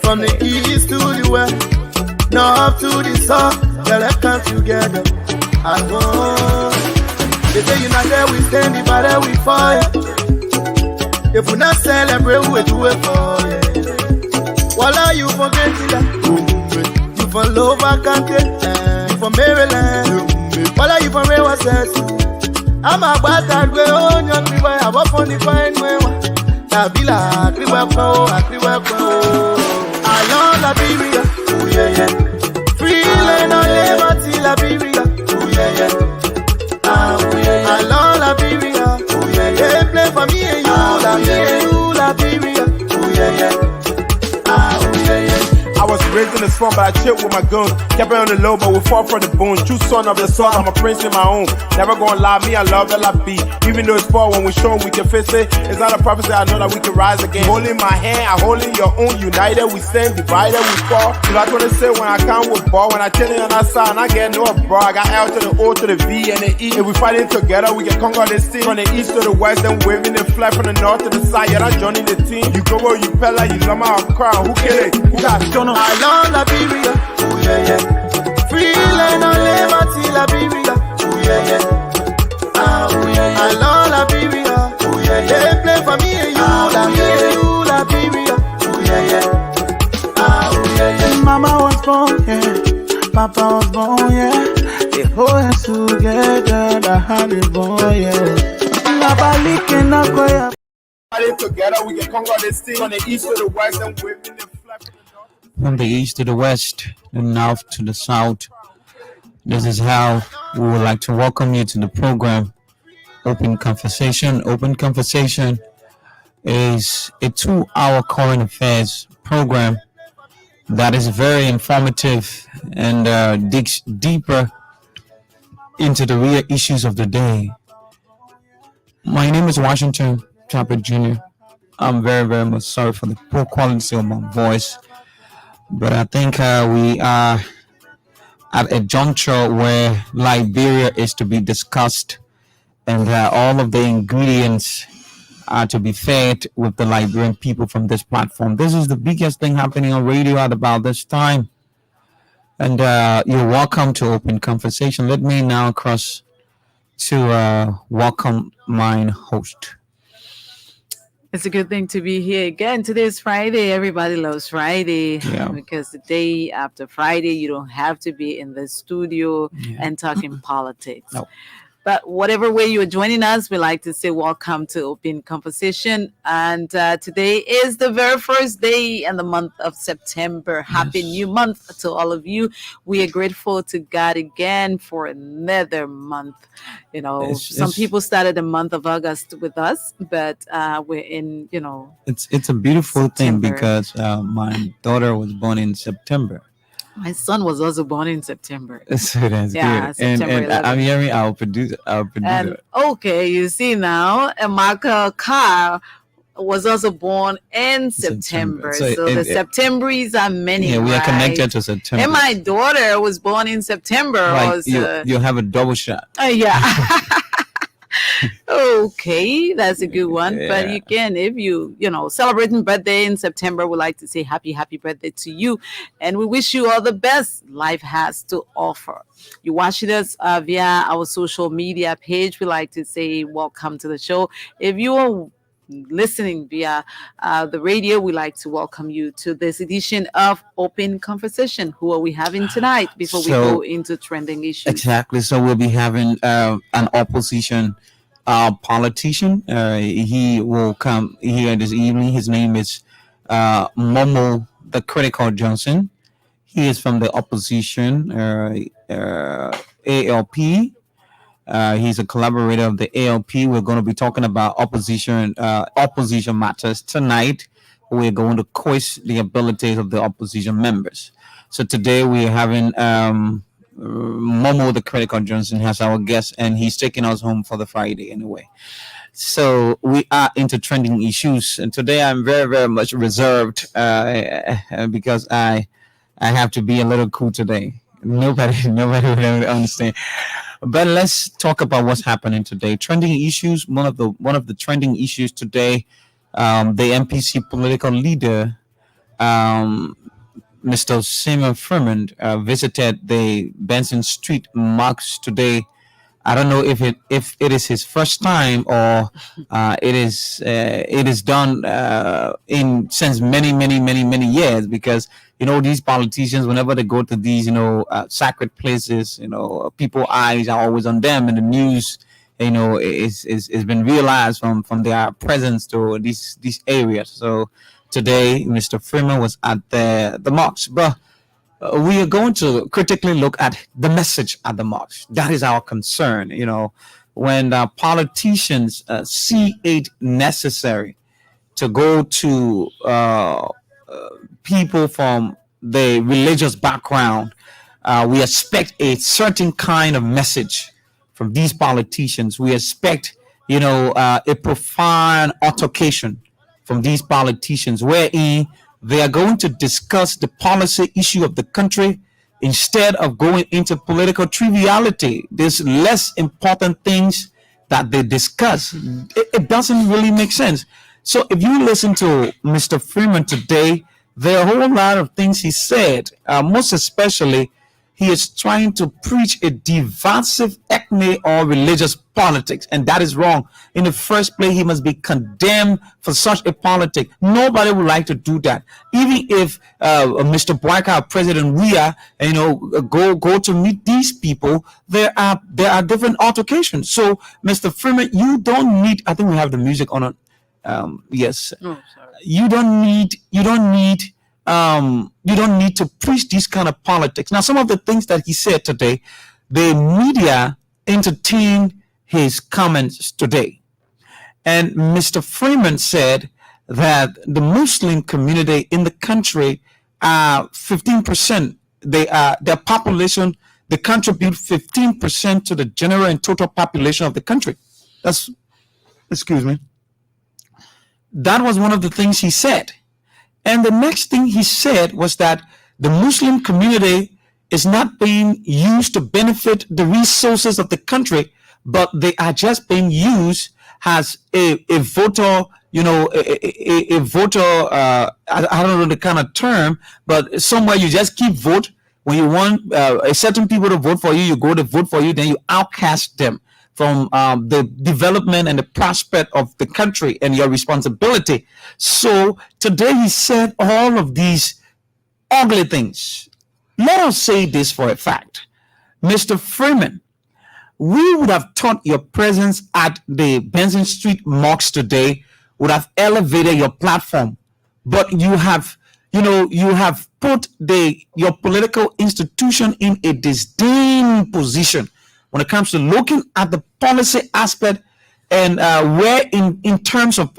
From the east to the west, north to the south, yeah, let's come together. I want. They say you not there, we stand, but there we fall. If we not celebrate, we do it for you. Voila, you forget it. You from Lova Country, you from Maryland. Voila, you from Rewa Sessi. I'm a bastard, we own your people. I walk on the fine way. La villa, Kriwako. I love Liberia, oh yeah, yeah. Free land on liberty, Liberia, oh yeah, yeah. Oh yeah, I love Liberia, oh yeah, yeah. They play for me and you, Liberia, oh yeah, yeah. Oh yeah, yeah. I was raised in the slum, but I chilled with my guns. Kept it on the low, but we fought for the bones. True son of the sun, I'm a prince in my own. Never gonna lie, me, I love LIB. Even though it's far, when we show we can face it. It's not a prophecy, I know that we can rise again. Holding my hand, I holding your own. United, we stand, divided, we fall. So that's what they say when I come with ball. When I tell you on that side, and I get no bro. I got L to the O to the V and the E. If we fighting together, we can conquer this team. From the east to the west, then waving the flag from the north to the side. Yeah, that's joining the team. You go where you pella, you love my crowd. Who kill it? Who got done? I love Liberia, oh yeah, yeah. Free land on liberty, Liberia, oh yeah, yeah. Oh yeah, yeah. I love Liberia, oh yeah, yeah. They play for me and you, Liberia, oh yeah, yeah. Oh yeah, yeah. Mama was born, yeah. Papa was born, yeah. They hold us together, the honey boy, yeah. Fighting together, we can conquer this team. From the east to the west, then waving the flag from the north. From the east to the west, the north to the south. This is how we would like to welcome you to the program, Open Conversation. Open Conversation is a 2-hour current affairs program that is very informative and digs deeper into the real issues of the day. My name is Washington Chapel Jr. I'm very, very much sorry for the poor quality of my voice. But I think we are at a juncture where Liberia is to be discussed, and all of the ingredients are to be fed with the Liberian people from this platform. This is the biggest thing happening on radio at about this time. And you're welcome to Open Conversation. Let me now cross to welcome my host. It's a good thing to be here again. Today is Friday. Everybody loves Friday because the day after Friday, you don't have to be in the studio and talking politics. No. But whatever way you are joining us, we like to say welcome to Open Conversation. And today is the very first day in the month of September. Happy New Month to all of you. We are grateful to God again for another month. You know, some people started the month of August with us, but we're in, It's a beautiful September. thing because my daughter was born in September. My son was also born in September. So that's Yeah, good. September And 11th. I'm hearing our producer. And okay, you see now, and Michael Carr was also born in September. So So the Septemberies are many. Yeah, we are right? connected to September. And my daughter was born in September. Like Was, you have a double shot. yeah. Okay, that's a good one. But Yeah. you can, if you celebrating birthday in September, we like to say happy birthday to you, and we wish you all the best life has to offer. You watching us via our social media page, we like to say welcome to the show. If you are listening via the radio, we like to welcome you to this edition of Open Conversation. Who are we having tonight before we So- go into trending issues? Exactly. So we'll be having an opposition politician. He will come here this evening. His name is Momo the Critical Johnson. He is from the opposition, ALP. He's a collaborator of the ALP. We're going to be talking about opposition matters tonight. We're going to quiz the abilities of the opposition members. So today we're having Momo the Critical Johnson as our guest, and he's taking us home for the Friday anyway. So we are into trending issues, and today I'm very, very much reserved because I have to be a little cool today. Nobody will understand. But let's talk about what's happening today. Trending issues. One of the trending issues today. The MPC political leader um, Mr. Simon Furman visited the Benson Street mosque today. I don't know if it is his first time or it is done in since many years, because these politicians, whenever they go to these sacred places, people eyes are always on them, and the news is been realized from their presence to these areas. So today Mr. Freeman was at the mosque, but we are going to critically look at the message at the march. That is our concern. When politicians see it necessary to go to people from the religious background, we expect a certain kind of message from these politicians. We expect, a profound altercation from these politicians, wherein they are going to discuss the policy issue of the country instead of going into political triviality. There's less important things that they discuss. It doesn't really make sense. So if you listen to Mr. Freeman today, there are a whole lot of things he said. Most especially, he is trying to preach a divisive ethnic or religious politics, and that is wrong. In the first place, he must be condemned for such a politic. Nobody would like to do that. Even if Mr. Boyka, President Weah, go to meet these people, there are different altercations. So, Mr. Freeman, you don't need. I think we have the music on. Yes. Oh, sorry. You don't need to preach this kind of politics. Now, some of the things that he said today, the media entertained his comments today. And Mr. Freeman said that the Muslim community in the country are 15%. Their population, they contribute 15% to the general and total population of the country. Excuse me. That was one of the things he said. And the next thing he said was that the Muslim community is not being used to benefit the resources of the country, but they are just being used as a voter, a voter, I don't know the kind of term, but somewhere you just keep vote. When you want a certain people to vote for you, you go to vote for you, then you outcast them from the development and the prospect of the country and your responsibility. So today he said all of these ugly things. Let us say this for a fact. Mr. Freeman, we would have thought your presence at the Benson Street mosque today would have elevated your platform, but you have put your political institution in a disdain position when it comes to looking at the policy aspect, and where in terms of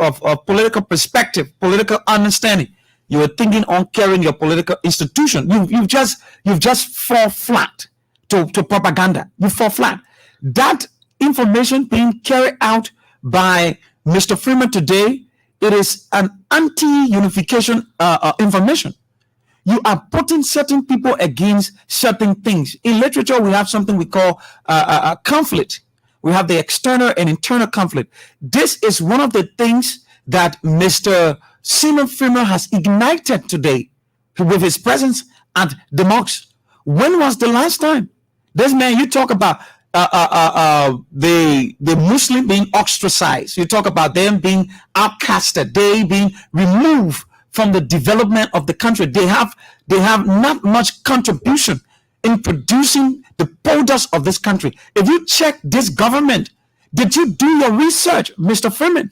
political perspective, political understanding, you were thinking on carrying your political institution. You've just fall flat to propaganda. You fall flat. That information being carried out by Mr. Freeman today, it is an anti-unification information. You are putting certain people against certain things. In literature, we have something we call conflict. We have the external and internal conflict. This is one of the things that Mr. Simon Freeman has ignited today with his presence at the mosque. When was the last time? This man, you talk about the Muslim being ostracized. You talk about them being outcasted, they being removed from the development of the country. They have not much contribution in producing the products of this country. If you check this government, did you do your research, Mr. Freeman?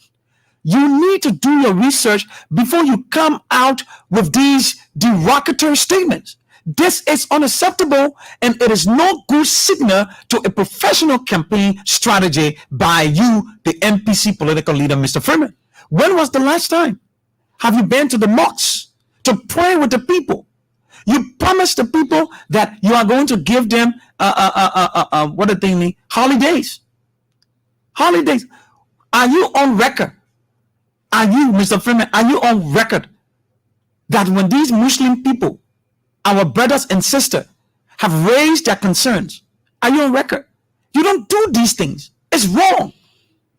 You need to do your research before you come out with these derogatory statements. This is unacceptable, and it is no good signal to a professional campaign strategy by you, the NPC political leader, Mr. Freeman. When was the last time? Have you been to the mosques to pray with the people? You promised the people that you are going to give them what do they need? Holidays. Holidays. Are you on record? Are you, Mr. Freeman, are you on record that when these Muslim people, our brothers and sisters, have raised their concerns, are you on record? You don't do these things. It's wrong.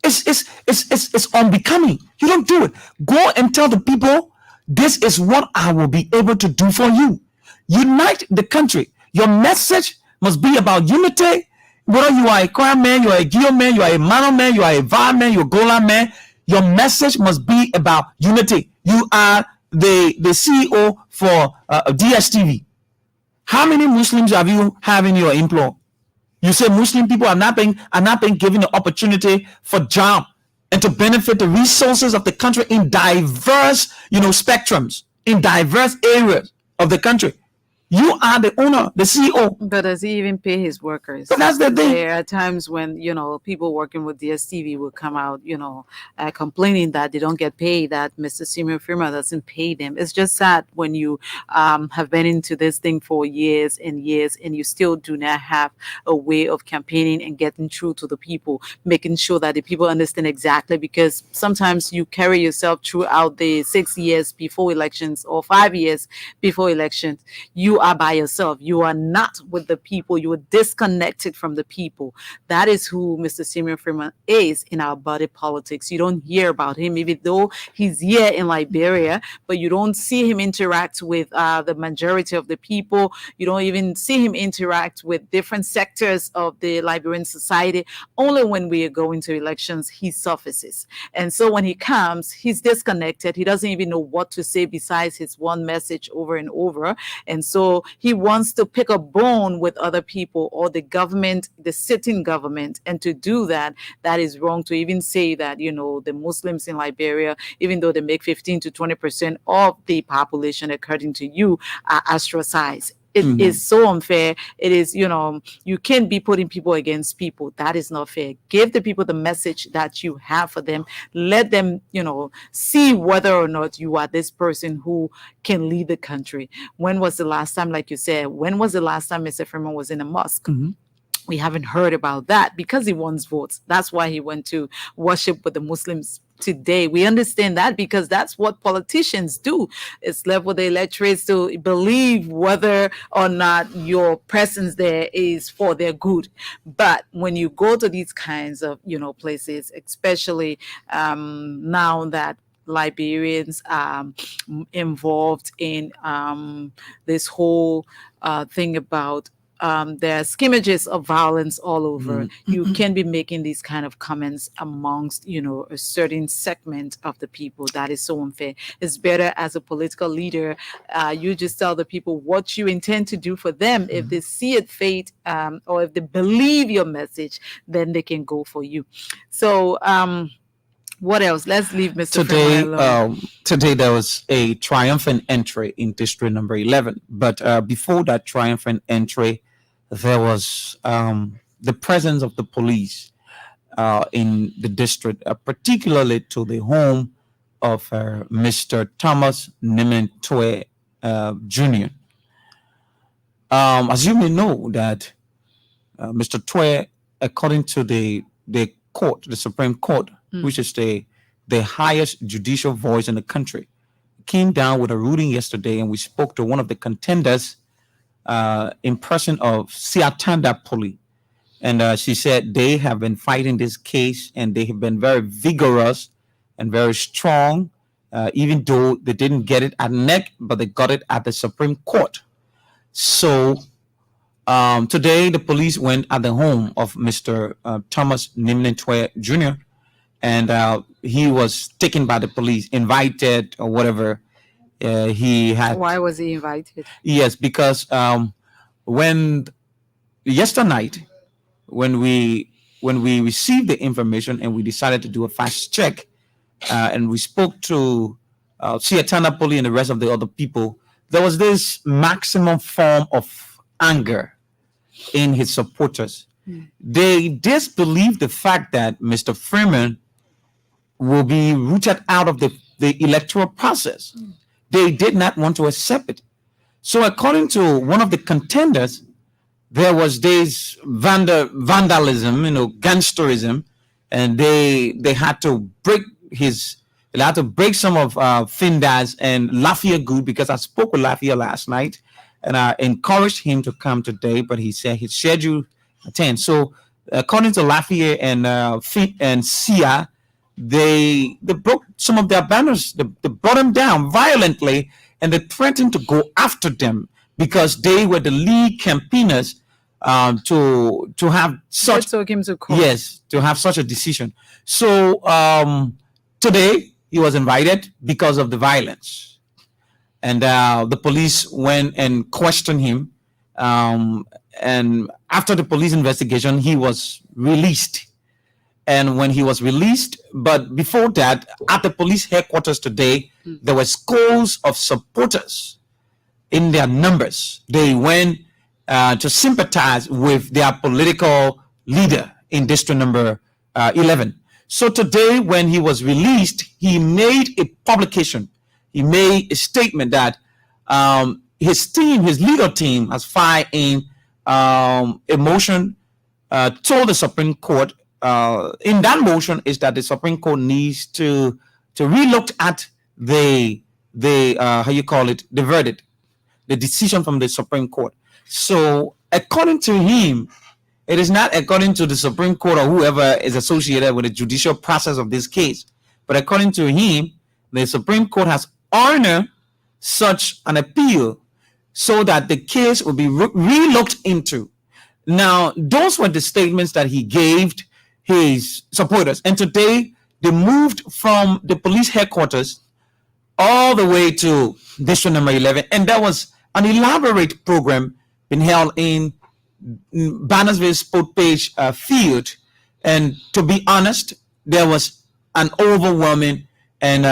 It's unbecoming. You don't do it. Go and tell the people This is what I will be able to do for you. Unite the country. Your message must be about unity. Whether you are a Kwara man, you are a Gio man, you are a Mano man, you are a VAR man, you are a Gola man, your message must be about unity. You are the CEO for DSTV. How many Muslims have you have in your employ? You say Muslim people are not being given the opportunity for job and to benefit the resources of the country in diverse, spectrums, in diverse areas of the country. You are the owner, the CEO. But does he even pay his workers? But that's the thing. There are times when, people working with DSTV will come out, complaining that they don't get paid, that Mr. Simeon Firma doesn't pay them. It's just sad when you have been into this thing for years and years and you still do not have a way of campaigning and getting through to the people, making sure that the people understand exactly, because sometimes you carry yourself throughout the 6 years before elections or 5 years before elections. You are by yourself. You are not with the people. You are disconnected from the people. That is who Mr. Simeon Freeman is in our body politics. You don't hear about him, even though he's here in Liberia, but you don't see him interact with the majority of the people. You don't even see him interact with different sectors of the Liberian society. Only when we are going to elections, he surfaces. And so when he comes, he's disconnected. He doesn't even know what to say besides his one message over and over. And so he wants to pick a bone with other people or the government, the sitting government. And to do that, that is wrong. To even say that, the Muslims in Liberia, even though they make 15 to 20% of the population, according to you, are ostracized. It is so unfair. It is, you can't be putting people against people. That is not fair. Give the people the message that you have for them. Let them, see whether or not you are this person who can lead the country. When was the last time, like you said, when was the last time Mr. Freeman was in a mosque? We haven't heard about that because he wants votes. That's why he went to worship with the Muslims today. We understand that because that's what politicians do. It's left with the electorates to believe whether or not your presence there is for their good. But when you go to these kinds of, places, especially now that Liberians involved in this whole thing about there are skirmishes of violence all over. You can be making these kind of comments amongst, a certain segment of the people. That is so unfair. It's better as a political leader, you just tell the people what you intend to do for them. If they see it fit, or if they believe your message, then they can go for you. So, what else? Let's leave Mr. Today, alone. Today there was a triumphant entry in district number 11. But before that triumphant entry, there was the presence of the police in the district, particularly to the home of Mr. Thomas Nimentwe Jr. As you may know, that Mr. Twe, according to the court, the Supreme Court, which is the highest judicial voice in the country, came down with a ruling yesterday, and we spoke to one of the contenders in person of Siatanda Poli. And she said they have been fighting this case and they have been very vigorous and very strong, even though they didn't get it at NEC, but they got it at the Supreme Court. So today the police went at the home of Mr. Thomas Nimnentwe Jr., and he was taken by the police, invited or whatever. He had. Why was he invited? Yes, because when yesterday night, when we received the information and we decided to do a fast check, and we spoke to Siatana Poli and the rest of the other people, there was this maximum form of anger in his supporters. They disbelieved the fact that Mr. Freeman will be rooted out of the electoral process. They did not want to accept it. So according to one of the contenders, there was this vandalism, gangsterism, and they had to break some of Findas and Lafayette Good, because I spoke with Lafayette last night and I encouraged him to come today, but he said his schedule attend. So according to Lafayette and Sia, they broke some of their banners. They brought them down violently, and they threatened to go after them because they were the lead campaigners to have They such, took him to court. yes, to have such a decision. So today he was invited because of the violence, and the police went and questioned him. And after the police investigation, he was released. And when he was released, but before that, at the police headquarters today, there were scores of supporters in their numbers. They went to sympathize with their political leader in district number 11. So today, when he was released, he made a publication. He made a statement that his team, his legal team, has filed in a motion told the Supreme Court. In that motion is that the Supreme Court needs to relook at the how you call it, the verdict, the decision from the Supreme Court. So according to him, it is not according to the Supreme Court or whoever is associated with the judicial process of this case, but according to him, the Supreme Court has honored such an appeal so that the case will be re-looked into. Now, those were the statements that he gave his supporters. And today, they moved from the police headquarters all the way to district number 11. And there was an elaborate program being held in Bannersville Sport Page field. And to be honest, there was an overwhelming and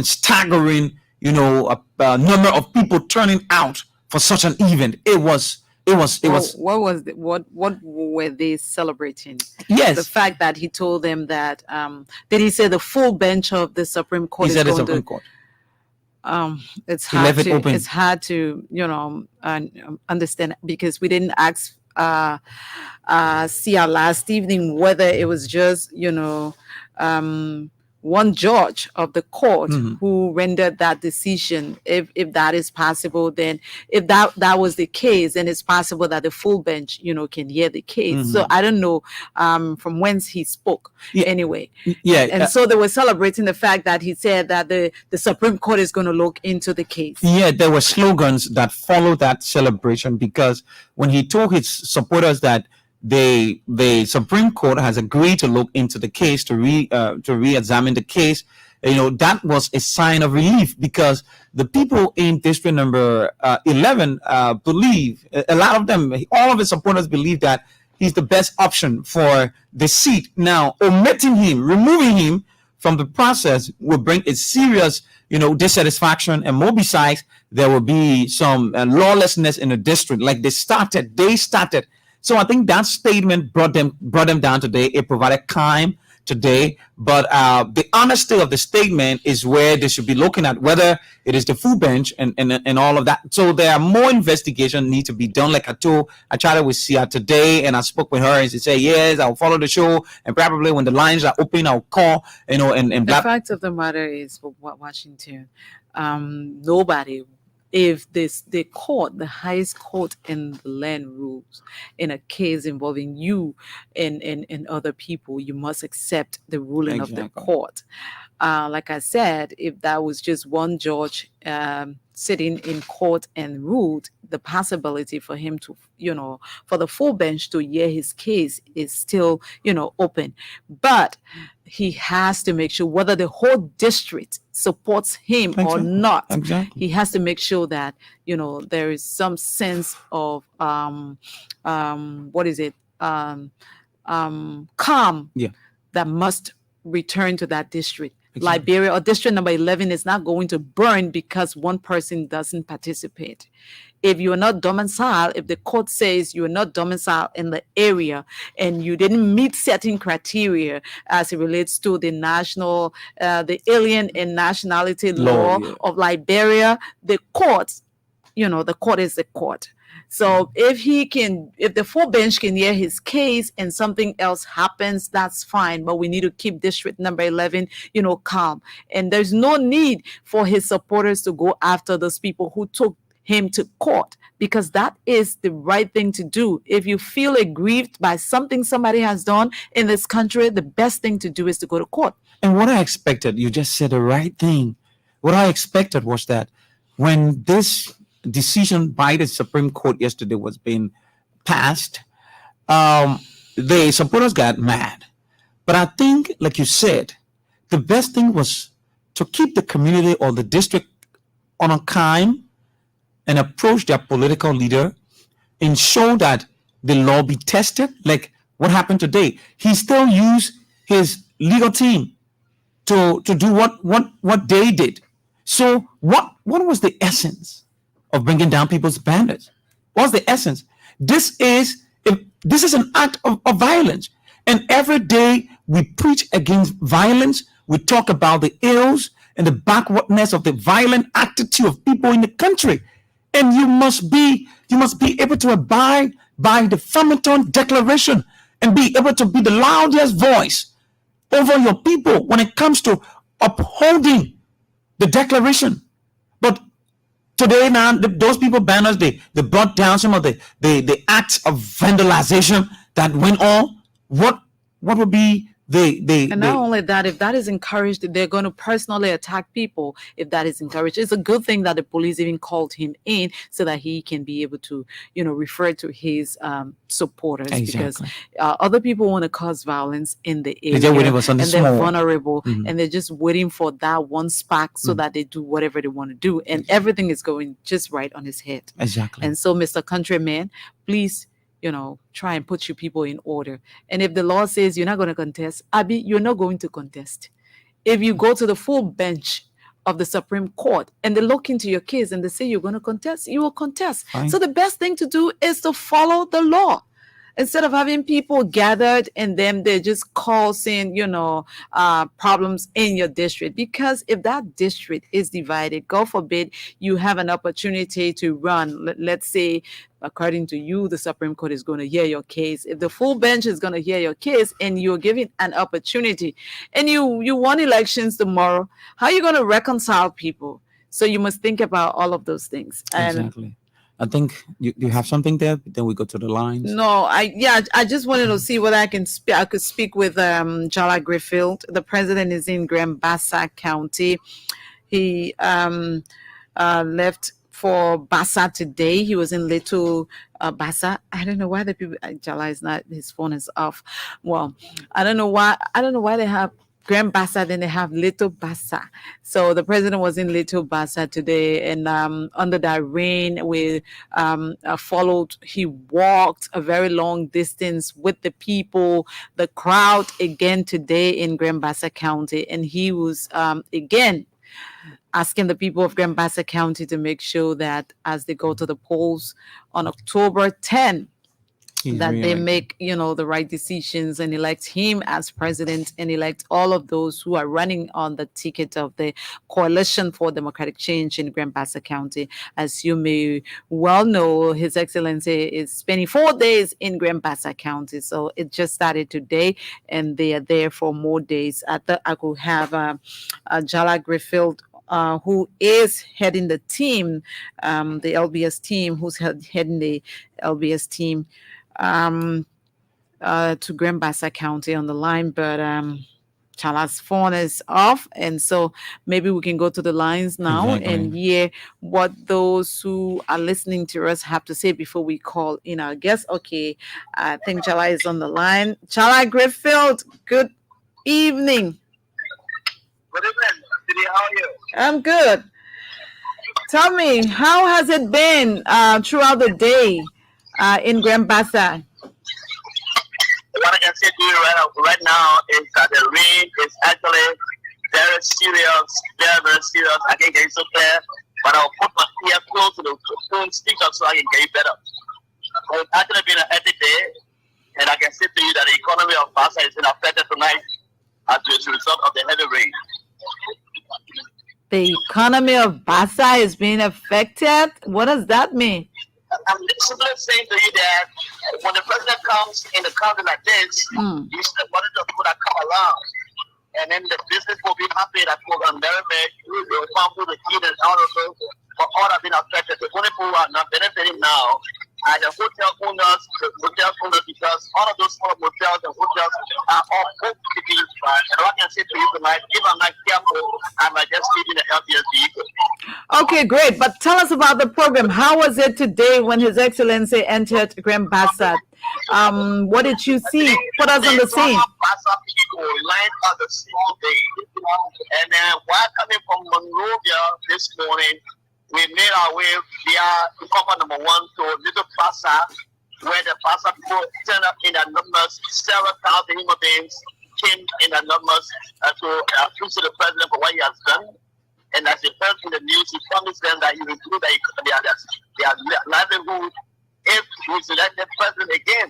staggering, number of people turning out for such an event. It was. What were they celebrating? Yes, the fact that he told them that did he say the full bench of the Supreme Court? He said the Supreme Court. It's hard to understand because we didn't ask CR last evening whether it was just one judge of the court who rendered that decision. If that is possible, then if that was the case, then it's possible that the full bench, can hear the case. So I don't know from whence he spoke. Anyway. Yeah. And so they were celebrating the fact that he said that the Supreme Court is going to look into the case. Yeah, there were slogans that followed that celebration because when he told his supporters that the Supreme Court has agreed to look into the case, to re-examine the case, that was a sign of relief because the people in district number 11 believe, a lot of them, all of his supporters believe that he's the best option for the seat. Now, omitting him, removing him from the process will bring a serious, dissatisfaction, and more besides, there will be some lawlessness in the district. Like they started. So I think that statement brought them down today. It provided calm today, but the honesty of the statement is where they should be looking at whether it is the full bench and all of that. So there are more investigation need to be done. Like I chatted with Sia today, and I spoke with her, and she said, "Yes, I'll follow the show, and probably when the lines are open, I'll call." And the fact of the matter is, for Washington, nobody. If the court, the highest court in the land rules in a case involving you and other people, you must accept the ruling of the court. Like I said, if that was just one judge sitting in court and ruled, the possibility for him to, for the full bench to hear his case is still, open. But he has to make sure whether the whole district supports him or not. Exactly. He has to make sure that, there is some sense of, calm that must return to that district. Exactly. Liberia or district number 11 is not going to burn because one person doesn't participate. If you're not domiciled, if the court says you're not domiciled in the area and you didn't meet certain criteria as it relates to the the alien and nationality law of Liberia, the court, the court is the court. So if the full bench can hear his case and something else happens, that's fine. But we need to keep district number 11, calm. And there's no need for his supporters to go after those people who took him to court, because that is the right thing to do. If you feel aggrieved by something somebody has done in this country, the best thing to do is to go to court. And what I expected, you just said the right thing. What I expected was that when this decision by the Supreme Court yesterday was being passed, the supporters got mad. But I think, like you said, the best thing was to keep the community or the district on a calm and approach their political leader and show that the law be tested. Like what happened today, he still used his legal team to do what they did. So what was the essence of bringing down people's banners? What's the essence? This is an act of violence, and every day we preach against violence. We talk about the ills and the backwardness of the violent attitude of people in the country, and you must be able to abide by the Farmington Declaration and be able to be the loudest voice over your people when it comes to upholding the declaration. But today now, those people banners, they brought down some of the acts of vandalization that went on. What would be and not only that, if that is encouraged, they're going to personally attack people. If that is encouraged, it's a good thing that the police even called him in so that he can be able to, refer to his supporters. Exactly. Because other people want to cause violence in the area, and they're vulnerable, and they're just waiting for that one spark so that they do whatever they want to do, and everything is going just right on his head. Exactly. And so, Mr. Countryman, please, try and put your people in order. And if the law says you're not going to contest, Abby, you're not going to contest. If you go to the full bench of the Supreme Court and they look into your case and they say you're going to contest, you will contest. Fine. So the best thing to do is to follow the law. Instead of having people gathered and then they're just causing, problems in your district. Because if that district is divided, God forbid, you have an opportunity to run. Let's say, according to you, the Supreme Court is going to hear your case. If the full bench is going to hear your case and you're given an opportunity and you won elections tomorrow, how are you going to reconcile people? So you must think about all of those things. And exactly. I think you have something there. Then we go to the lines. No, I just wanted to see whether I could speak with Jala Griffield. The president is in Grand Bassa County. He left for Bassa today. He was in Little Bassa. I don't know why the people Jala is not, his phone is off. Well, I don't know why they have Grand Bassa, then they have Little Bassa. So the president was in Little Bassa today, and under that rain, we followed. He walked a very long distance with the people, the crowd again today in Grand Bassa County, and he was again asking the people of Grand Bassa County to make sure that as they go to the polls on October 10, that they make, the right decisions and elect him as president and elect all of those who are running on the ticket of the Coalition for Democratic Change in Grand Bassa County. As you may well know, His Excellency is spending 4 days in Grand Bassa County. So it just started today and they are there for more days. I could have Jala Griffield, who is heading the team, the LBS team, who's heading the LBS team, to Grand Bassa County on the line, but Chala's phone is off, and so maybe we can go to the lines now and hear what those who are listening to us have to say before we call in our guest. Okay, I think Chala is on the line. Chala Griffield, good evening. Good evening. Didi, how are you? I'm good. Tell me, how has it been throughout the day in Grand Bassa? What I can say to you right now is that the rain is actually very serious, very, very serious. I can't get it so clear, but I'll put my ear close to the phone speaker so I can get it better. So it's actually been a hectic day, and I can say to you that the economy of Bassa has been affected tonight as a result of the heavy rain. The economy of Bassa is being affected? What does that mean? I'm simply saying to you that when the president comes in a country like this, he's the one of the people that come along. And then the business will be happy that people are going to marry, the farm will be and all of those, but all have been affected. The only people who are not benefiting now are the hotel owners, because all of those small hotels and hotels are all booked to be. And what I can say to you tonight, if I'm not careful, I might just be in the LPS vehicle. Okay, great. But tell us about the program. How was it today when His Excellency entered Grand Bassa? What did you see? Put us on the scene. Bassa people lined up the scene today. And then while coming from Monrovia this morning, we made our way via the cover number 1 to Little Bassa, where the Bassa people turned up in their numbers. Several thousand human beings came in their numbers to appreciate the president for what he has done. And as they heard in the news, he promised them that he will improve their livelihood if he's elected president again.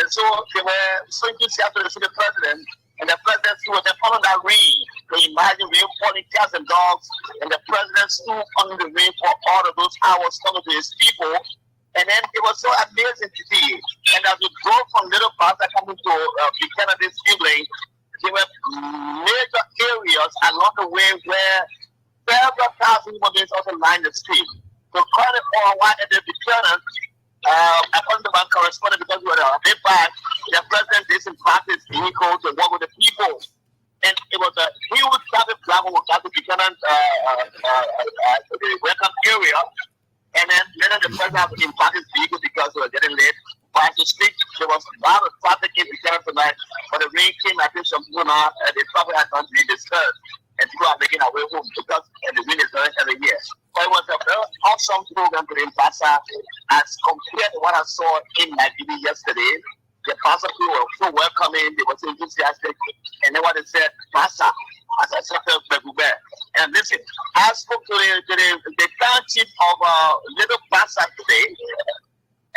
And so they were so enthusiastic to see the president. And the president stood there following that rain. So imagine rain falling, cats and dogs. And the president stood under the rain for all of those hours coming to his people. And then it was so amazing to see. And as we drove from Little Bassa coming to Buchanan this evening, there were major areas along the way where several thousand human beings also lined the street. So calling for a while at the Buchanan, according to my correspondent, because we were a bit back, the president did some practice vehicle to work with the people. And it was a huge traffic block when we got to Buchanan, the welcome area. And then later the president had to practice vehicle because we were getting late. But as we speak, there was a lot of traffic in Buchanan tonight. But the rain came, I think some people now, the traffic had not been disturbed. And people are making our way home because the wind is very heavy here. So it was a very awesome program today in Bassa as compared to what I saw in Nigeria yesterday. The Bassa people were so welcoming, they were so enthusiastic, and then what they said, Bassa, as I said, and listen, I spoke to the town chief of Little Bassa today,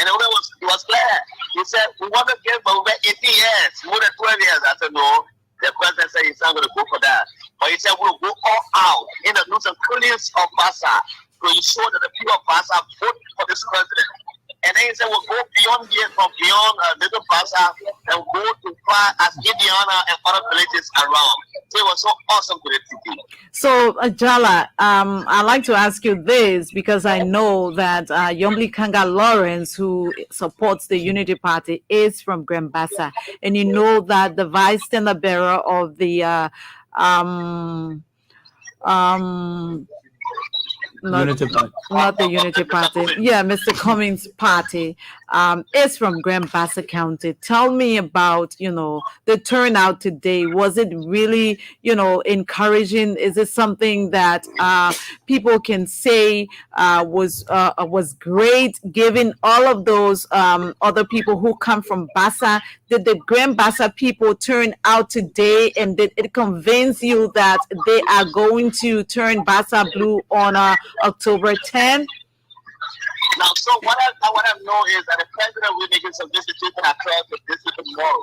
and it was clear. He said, we want to give over 18 years, more than 12 years. I said, no. The president said he's not going to go for that. But he said we'll go all out in the nooks and crannies of Bassa to ensure that the people of Bassa vote for this president. And then he said we'll go beyond here, from beyond Little Bassa, and go to far as Indiana and other villages around. So it was so awesome to the TV. So, Jala, I'd like to ask you this because I know that Yombli Kanga Lawrence, who supports the Unity Party, is from Grand Bassa. And you know that the vice standard bearer of the not the Unity Party. Yeah, Mr. Cummings' party is from Grand Bassa County. Tell me about, the turnout today. Was it really, encouraging? Is it something that people can say was great, given all of those other people who come from Bassa? Did the Grand Bassa people turn out today, and did it convince you that they are going to turn Bassa blue on October 10th? Now, so what I know is that the president will be making some visitation across the district tomorrow.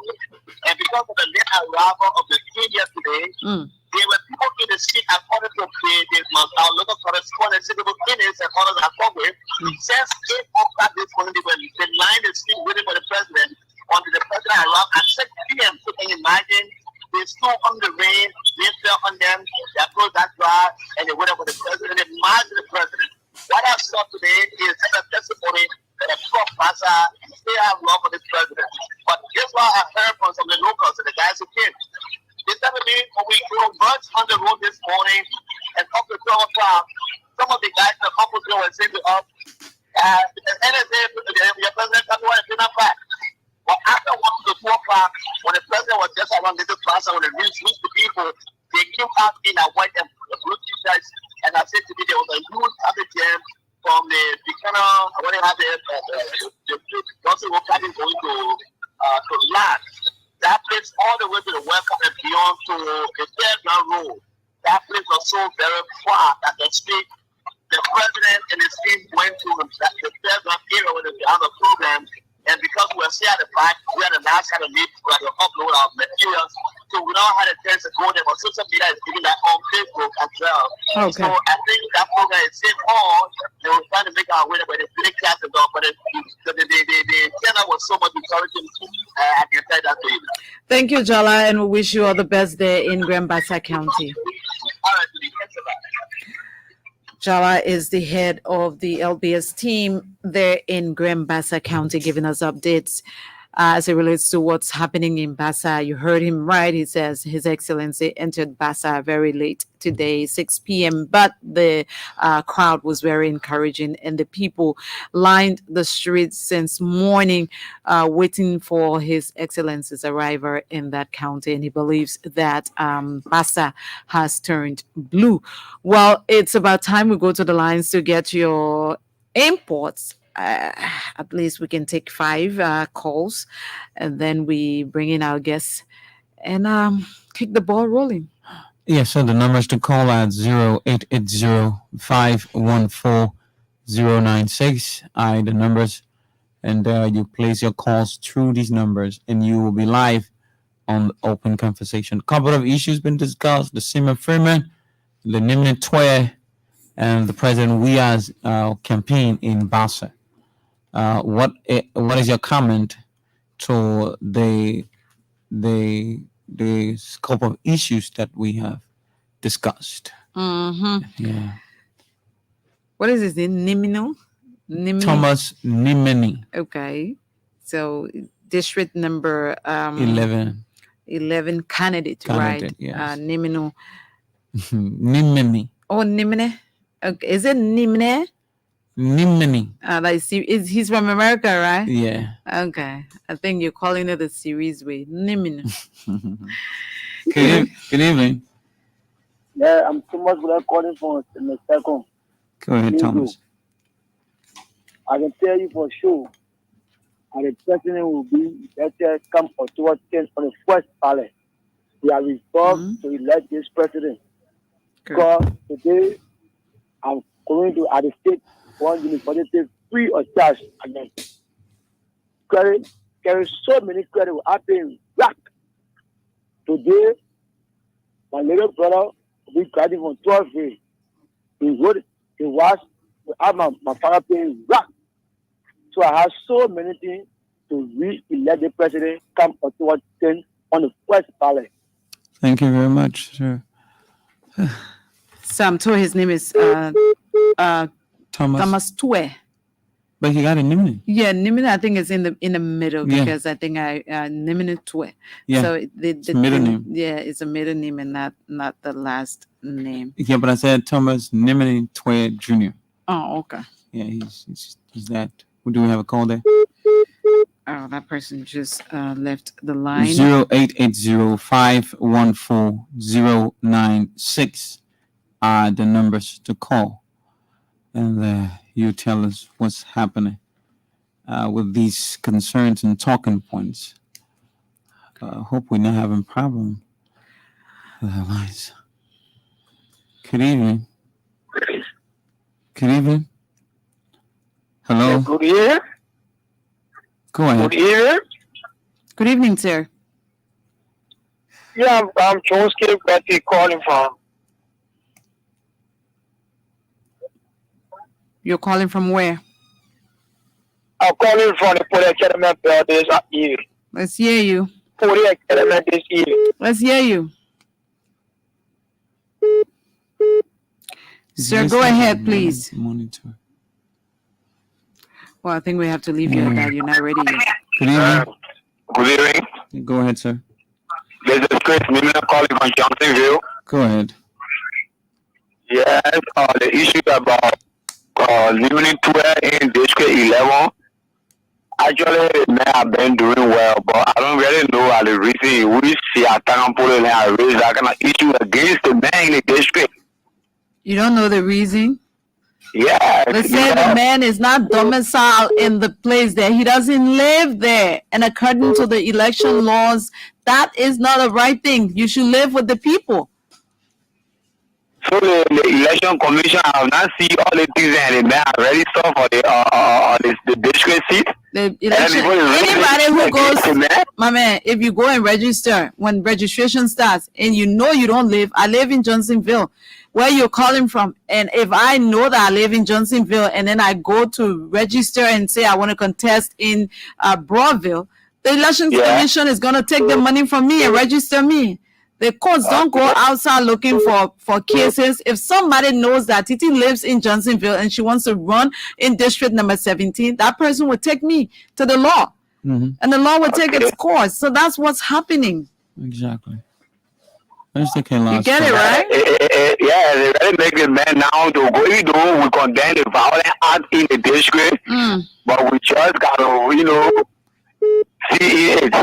And because of the late arrival of the team yesterday, there were people in the street according to our local correspondents, civil clinics, and others I talked with. Since 8 o'clock this morning, they lined the street waiting for the president until the president arrived at 6 p.m. So can you imagine? They stood on the rain, they fell on them, their clothes got dry, and they waited for the president. They marched the president. What I saw today is a testimony that the people of Bassa still have love for this president. But guess what I heard from some of the locals and the guys who came? They said to me, when we marched on the road this morning and up to 12 o'clock, some of the guys in the opposition were saying to us, your president can't go and clean up back. But after 1 to 2 o'clock, when the president was just around Little Bassa, when the news reached the people, they came out in a white and blue t-shirts, and I said to me, there was a huge traffic jam from the Buchanan, when they had the Johnson Road going to Lack. That place all the way to the welcome and beyond to the Fairground Road. That place was so very far at the street. The president and his team went to the Fairground area when they had a program. And because we were still at the back, we had a nice kind of meet where to upload our materials. So we don't have a chance to go there, but social media is giving that on Facebook as well. Okay. So I think that program is safe on. They were trying to make our way, but they didn't catch it off. But the channel was so much encouraging. I can tell that to you. Thank you, Jala, and we wish you all the best there in Grand Bassa County. All right, thanks a lot. Jala is the head of the LBS team there in Grand Bassa County, giving us updates as it relates to what's happening in Bassa. You heard him right. He says His Excellency entered Bassa very late today, 6 p.m., but the crowd was very encouraging, and the people lined the streets since morning waiting for His Excellency's arrival in that county, and he believes that Bassa has turned blue. Well, it's about time we go to the lines to get your imports. At least we can take 5 calls, and then we bring in our guests and kick the ball rolling. Yeah, so the numbers to call at 0880-514-096. The numbers, and you place your calls through these numbers, and you will be live on Open Conversation. A couple of issues been discussed: the Sima Freeman, the Nimne Twe, and the President Wia's campaign in Bassa. What is your comment to the scope of issues that we have discussed? Yeah. What is his name? Nimino? Thomas Nimeni. Okay. So district number 11 candidate, right? Yes. Nimino. Nimeni. Oh, Nimene. Okay. Is it Nimene? Nimeni. He's from America, right? Yeah. Okay. I think you're calling it the series way. Nimene. Good evening. Yeah, I'm Thomas. We're calling for the second. Go ahead, Thomas. I can tell you for sure, and the president will be better come October 10th on the first ballot. We are resolved to elect this president. Because today I'm going to at the state one university free of charge again. There is so many credit will happen back. Today, my little brother will be graduating from 12th grade. He was have my father paying back. So I have so many things to re-elect the president come October 10th on the first ballot. Thank you very much, sir. So I'm told his name is Thomas Tue. But he got a Nimini. Yeah, Nimini I think is in the middle because I think Nimini Tue. Yeah. So the middle name. Yeah, it's a middle name and not the last name. Yeah, but I said Thomas Nimini Tue Jr. Oh, okay. Yeah, he's that. Do we have a call there? Oh, that person just left the line. 0880-514-096 are the numbers to call. And you tell us what's happening with these concerns and talking points. Hope we're not having problem with our lines. Good evening. Good evening. Hello. Good evening. Go ahead. Good evening. Good evening, sir. Yeah, I'm Chomsky Betty calling from. You're calling from where? I'm calling from the Police Academy this year. Let's hear you. Police Academy this year. Let's hear you. Sir, go ahead, please. Monitor. Well, I think we have to leave you at that. You're not ready yet. Good evening. Good evening. Go ahead, sir. This is Chris Mimina calling from Johnsonville. Go ahead. Yes, the issue about limiting 12 in District 11. Actually, may have been doing well, but I don't really know the reason we see a town police and raise that kind of issue against the man in the district. You don't know the reason? Yeah. Let's say the man is not domiciled in the place there. He doesn't live there. And according to the election laws, that is not a right thing. You should live with the people. So the election commission have not seen all the things and the man already saw for the district seat. The election, anybody who goes, my man, if you go and register, when registration starts and you know you don't live, I live in Johnsonville, where you're calling from, and if I know that I live in Johnsonville and then I go to register and say I want to contest in Broadville, the election commission is going to take the money from me and register me. The courts don't go outside looking for cases. If somebody knows that Titi lives in Johnsonville and she wants to run in district number 17, that person would take me to the law. And the law would take its course. So that's what's happening. Exactly. Mr. Kelas. You get it, right? Yeah, they really make the man now to go. We do, we condemn the violent act in the district, but we just gotta, see it.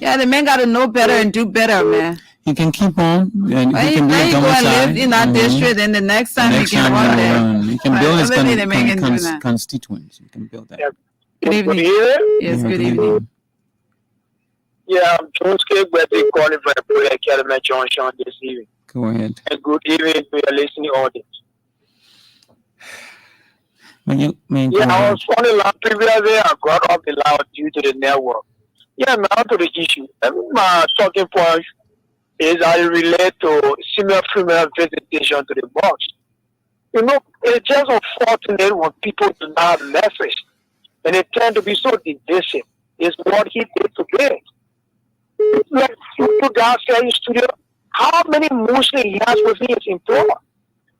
Yeah, the man got to know better and do better, man. He can keep on. And he can be go and live in that district, and the next time he can run there. He can build his constituents. He can build that. Good evening. Yes, good evening. Yeah, I'm Jones Cake, but they calling for the prayer Academy Junction this evening. Go ahead. And good evening to your listening audience. I was on the line previously. I got off the line due to the network. Yeah, now to the issue. My talking point is I relate to female visitation to the box. It's just unfortunate when people do not have message. And they tend to be so divisive. It's what he did today. Like you guys say in studio, how many Muslims he has within his employer?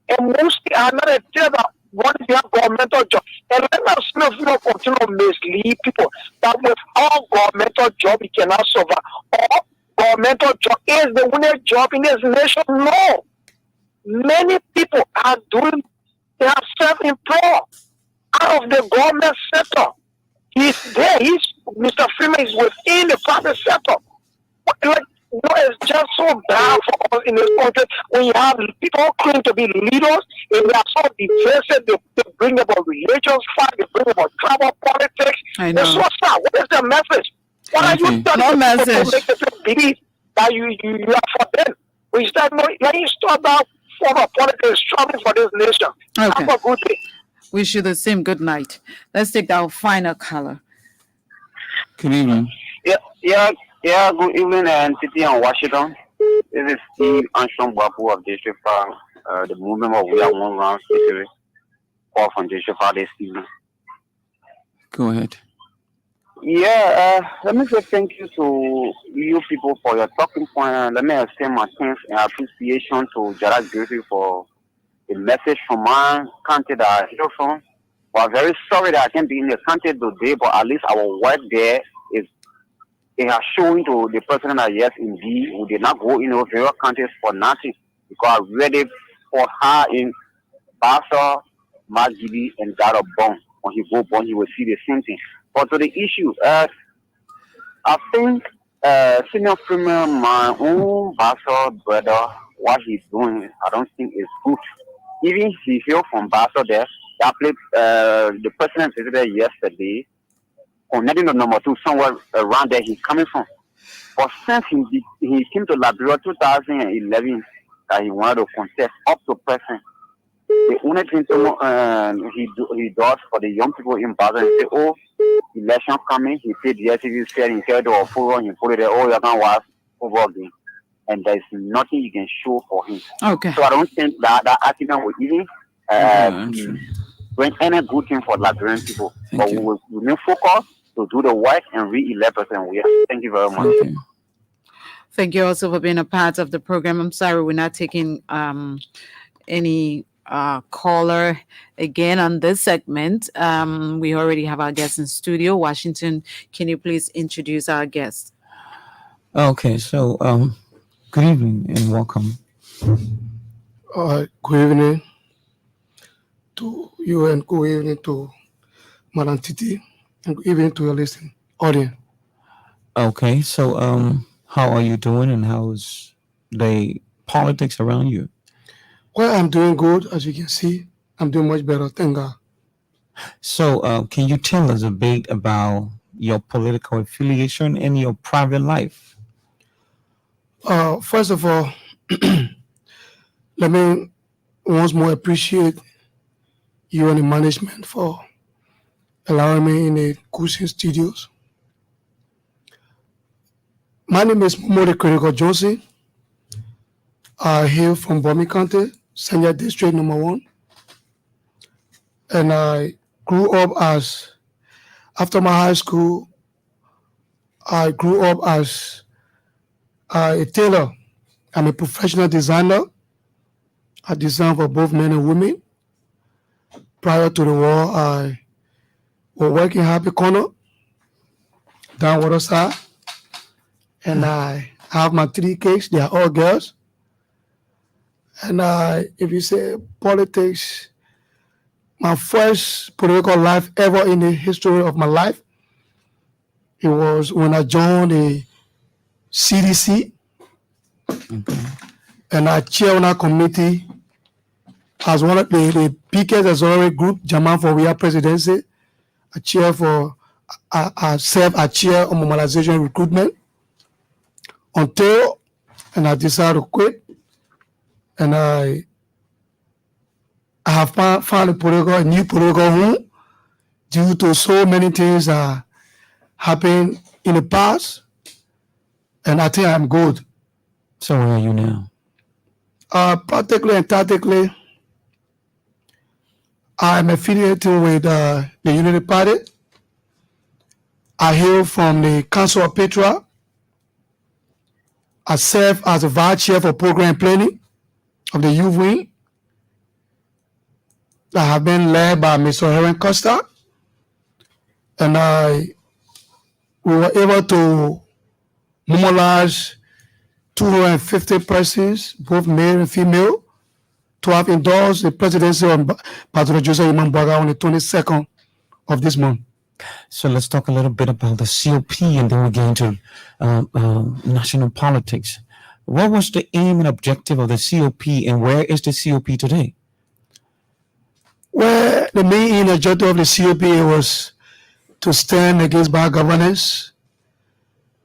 And mostly are not a tell about what is their governmental job. And let us not continue to mislead people that with all governmental job he cannot survive. All governmental job is the winning job in this nation. No. Many people are doing, they are self-employed out of the government sector. He's there. Mr. Freeman is within the private sector. It's just so bad for us in this country when you have people claim to be leaders and they are so divisive. They bring about religious fight, they bring about tribal politics. I know. It's so sad. What is the message? What are you telling people to make them believe that you are for them? When you start that form of politics struggling for this nation. Okay. Have a good day. Wish you the same good night. Let's take our final color. Good evening. Yeah, good evening, and City in Washington. This is Steve Armstrong Bapu of District 5, the movement of We Are One Round Specific, call from District 5 this evening. Go ahead. Yeah, let me say thank you to you people for your talking point. Let me extend my thanks and appreciation to Gerard Griffith for the message from my country that I hear from. Well, I'm very sorry that I can't be in the country today, but at least our work there is it has shown to the president that yes, indeed, we did not go in various countries for nothing because I really fought hard in Bassa, Magidi, and Garo Bond. When he go Bond, he will see the same thing. But to the issue, I think Senior Premier, my own Bassa brother, what he's doing, I don't think is good. Even he hailed from Bassa there, that played the president visited yesterday. Connecting the number 2 somewhere around there he's coming from. But since he came to Liberia 2011 that he wanted to contest up to present, the only thing he does for the young people in Basel, he say, oh, election coming, he said yes, he said he said or football, he put it there, oh, you're gonna watch football game. And there's nothing you can show for him. Okay. So I don't think that argument will even bring any good thing for Liberian people. But we will remain focused to do the work and re-elect President Weah. Thank you very much. Thank you also for being a part of the program. I'm sorry we're not taking any caller again on this segment. We already have our guest in studio. Washington, can you please introduce our guest? Okay, so good evening and welcome. Good evening to you and good evening to Madam Titi. And good evening to your listening audience. Okay, so how are you doing and how's the politics around you? Well, I'm doing good, as you can see. I'm doing much better, thank God. So can you tell us a bit about your political affiliation and your private life? First of all, let me once more appreciate you and the management for allowing me in the Cushing Studios. My name is Momode Kweniko Johnson. I hail from Bomi County, Senya District number 1. And I grew up after my high school, I grew up as a tailor I'm a professional designer. I design for both men and women. Prior to the war, I was working Happy Corner, down Waterside, and I have my 3 kids. They are all girls. And if you say politics, my first political life ever in the history of my life, it was when I joined the CDC, and I chair on our committee as one of the biggest auxiliary group, Jaman for Real Presidency. I serve as chair on mobilization and recruitment until, and I decided to quit. And I have found a new political home due to so many things that happened in the past. And I think I'm good. So where are you now? Practically and tactically, I'm affiliated with the Unity Party. I hail from the Council of Petra. I serve as a vice chair for program planning of the youth wing that have been led by Mr. Heron Costa. And we were able to mobilize 250 persons, both male and female, to have endorsed the presidency of Pastor Joseph Imambaga on the 22nd of this month. So let's talk a little bit about the COP, and then we get into national politics. What was the aim and objective of the COP, and where is the COP today? Well, the main objective of the COP was to stand against bad governance,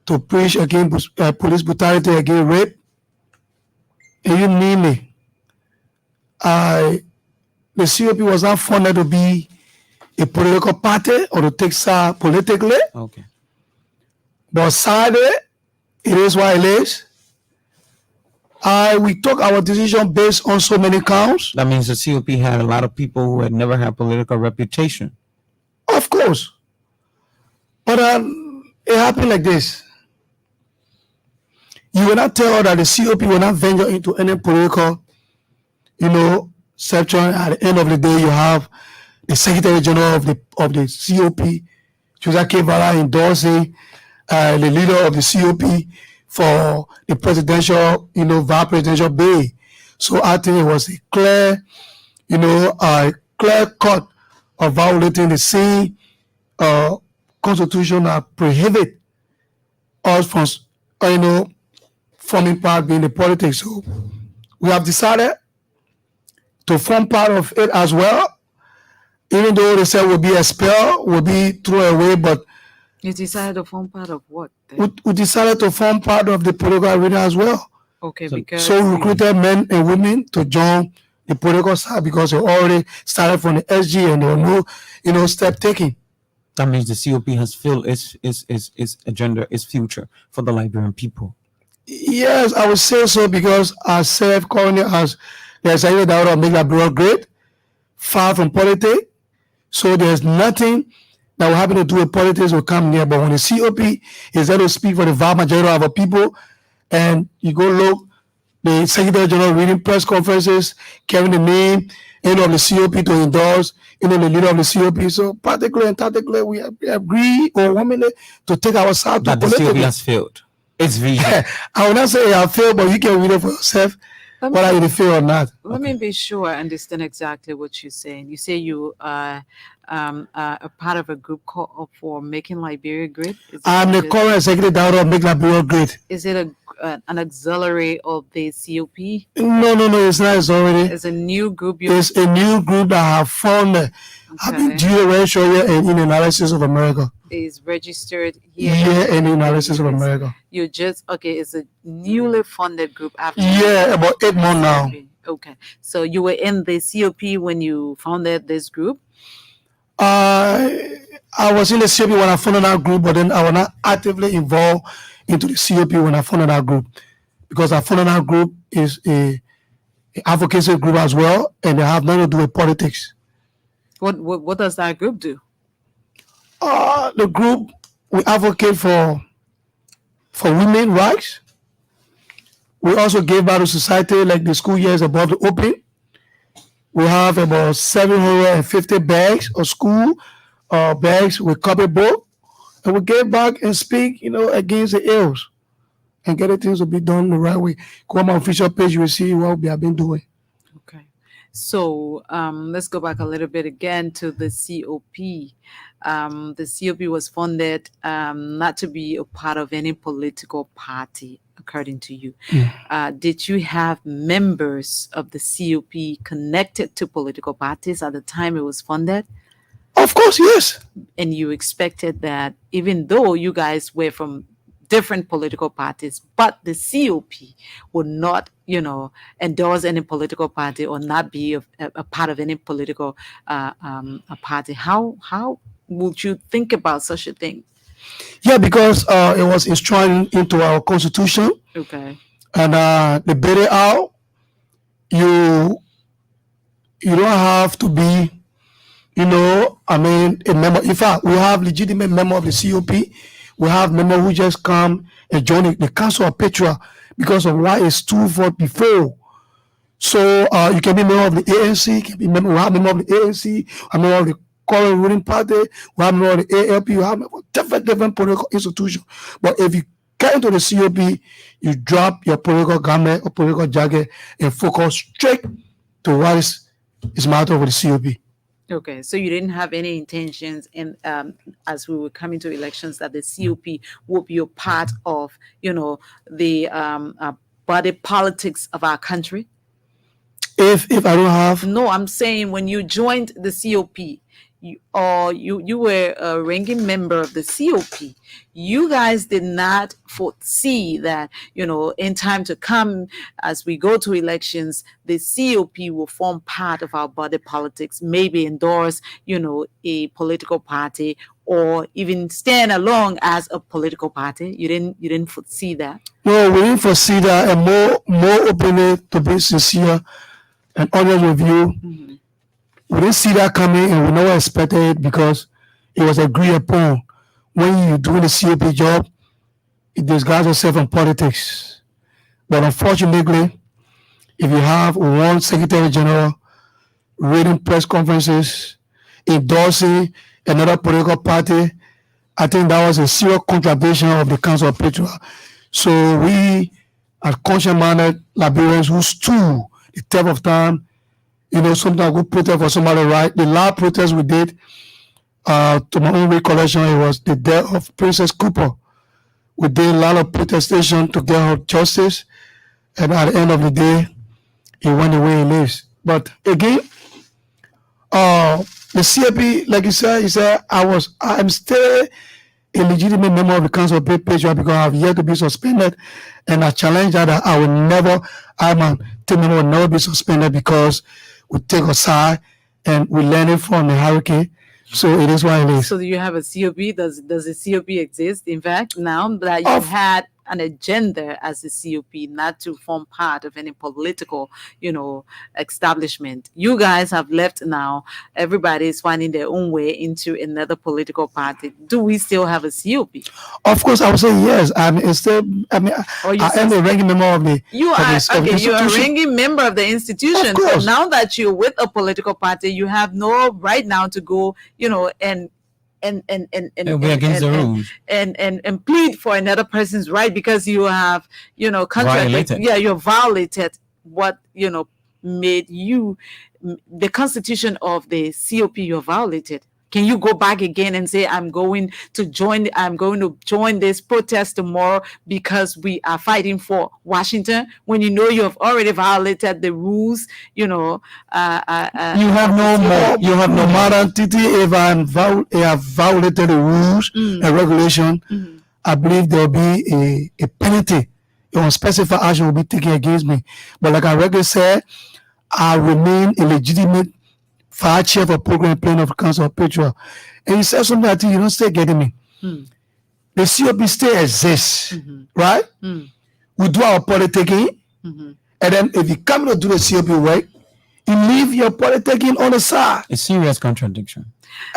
to preach against police brutality, against rape, and you name it. The COP was not funded to be a political party or to take side politically. Okay. But sadly, it is what it is. We took our decision based on so many counts. That means the COP had a lot of people who had never had political reputation. Of course. But it happened like this. You will not tell that the COP will not venture into any political, section. At the end of the day, you have the Secretary General of the COP, Joseph Kevala, endorsing the leader of the COP for the presidential, vice presidential bid. So I think it was a clear cut of violating the same constitution that prohibit us from, forming part being the politics. So we have decided to form part of it as well. Even though they said we'll be expelled, we'll be thrown away, but You decided to form part of what? Then? we decided to form part of the political arena as well. Okay, So- because So we recruited men and women to join the political side because they already started from the SG and there were no, step taking. That means the COP has filled its agenda, its future for the Liberian people. Yes, I would say so because I serve currently as the executive director of Make Liberia Great, far from politics. So there's nothing that will happen to do with politics will come near. But when the COP is there to speak for the vast majority of our people, and you go look, the Secretary General reading press conferences, carrying the name of the COP to endorse, the leader of the COP. So particularly and tactically, we agree overwhelmingly to take our side to That the COP politics. has failed. Its vision. I will not say I failed, but you can read it for yourself, Let me- whether you fail or not. Let me be sure I understand exactly what you're saying. You say you are a part of a group called for Making Liberia Great. Is I'm the current executive director of Make Liberia Great. Is it an auxiliary of the COP? No, it's not. It's already. It's a new group. You It's a new group that have formed. I've been Okay. duly registered here in the United States of America. is registered here. Here in the United States of America. You just it's a newly funded group after. Yeah, about 8 months now. Okay, so you were in the COP when you founded this group. I was in the COP when I founded that group, but then I was not actively involved into the COP when I founded that group, because I founded that group is a advocacy group as well, and they have nothing to do with politics. What does that group do? The group, we advocate for women rights. We also give back to society, like the school year is about to open. We have about 750 bags of school bags with copybook, and we give back and speak, against the ills and get the things to be done the right way. Go on my official page, you will see what we have been doing. Okay. So let's go back a little bit again to the COP. The COP was funded not to be a part of any political party, according to you. Did you have members of the COP connected to political parties at the time it was funded? Of course, yes. And you expected that even though you guys were from different political parties, but the COP would not, endorse any political party or not be a part of any political a party. How would you think about such a thing? Yeah, because it was enshrined into our constitution. Okay. And they beat it out. You don't have to be, a member. In fact, we have legitimate member of the COP. We have members who just come and join the Council of Patriot because of what it stood for before. So you can be member of the ANC, we have member of the ANC, a member of the current ruling party, we have member of the ALP, we have different political institutions. But if you get into the COP, you drop your political garment or political jacket and focus straight to what is matter with the COP. Okay, so you didn't have any intentions in as we were coming to elections that the COP would be a part of, the body politics of our country? If I don't have... No, I'm saying when you joined the COP, you were a ranking member of the COP, you guys did not foresee that, in time to come, as we go to elections, the COP will form part of our body politics, maybe endorse, a political party or even stand along as a political party. You didn't foresee that? No, we didn't foresee that, and more openly, to be sincere and honest with you, we didn't see that coming, and we never expected it because it was agreed upon. When you're doing the COP job, it disguises yourself in politics. But unfortunately, if you have one Secretary General reading press conferences, endorsing another political party, I think that was a serious contradiction of the Council of Patriot. So we, as conscious-minded Liberians who stood the test of time, sometimes we protest for somebody, right? The last protest we did, to my own recollection, it was the death of Princess Cooper. We did a lot of protestation to get her justice, and at the end of the day, he went the way he lives. But again, the CAP, like you said, I'm still a legitimate member of the Council of Patriot because I have yet to be suspended, and I challenge that I will never, my team member will never be suspended because we take a side and we learn it from the hurricane. So it is what it is. So do you have a COP? Does the COP exist? In fact, now that you had an agenda as a COP, not to form part of any political, establishment. You guys have left now. Everybody is finding their own way into another political party. Do we still have a COP? Of course, I would say yes. I am a ranking member of the. You're a ranking member of the institution. Of course. So now that you're with a political party, you have no right now to go, and we're against the rules and plead for another person's right because you have violated. You violated what made you the constitution of the COP. You violated. Can you go back again and say I'm going to join this protest tomorrow because we are fighting for Washington when you have already violated the rules? You have no more. You have no matter. If I have violated the rules and regulation, I believe there will be a penalty. Specific action will be taken against me. But like I regularly said, I remain a legitimate fire chair for program plan of Council of Patriot. And you said something I think you don't still getting me. The COP still exists, right? We do our politicking, and then if you come to do the COP work, you leave your politicking on the side. A serious contradiction.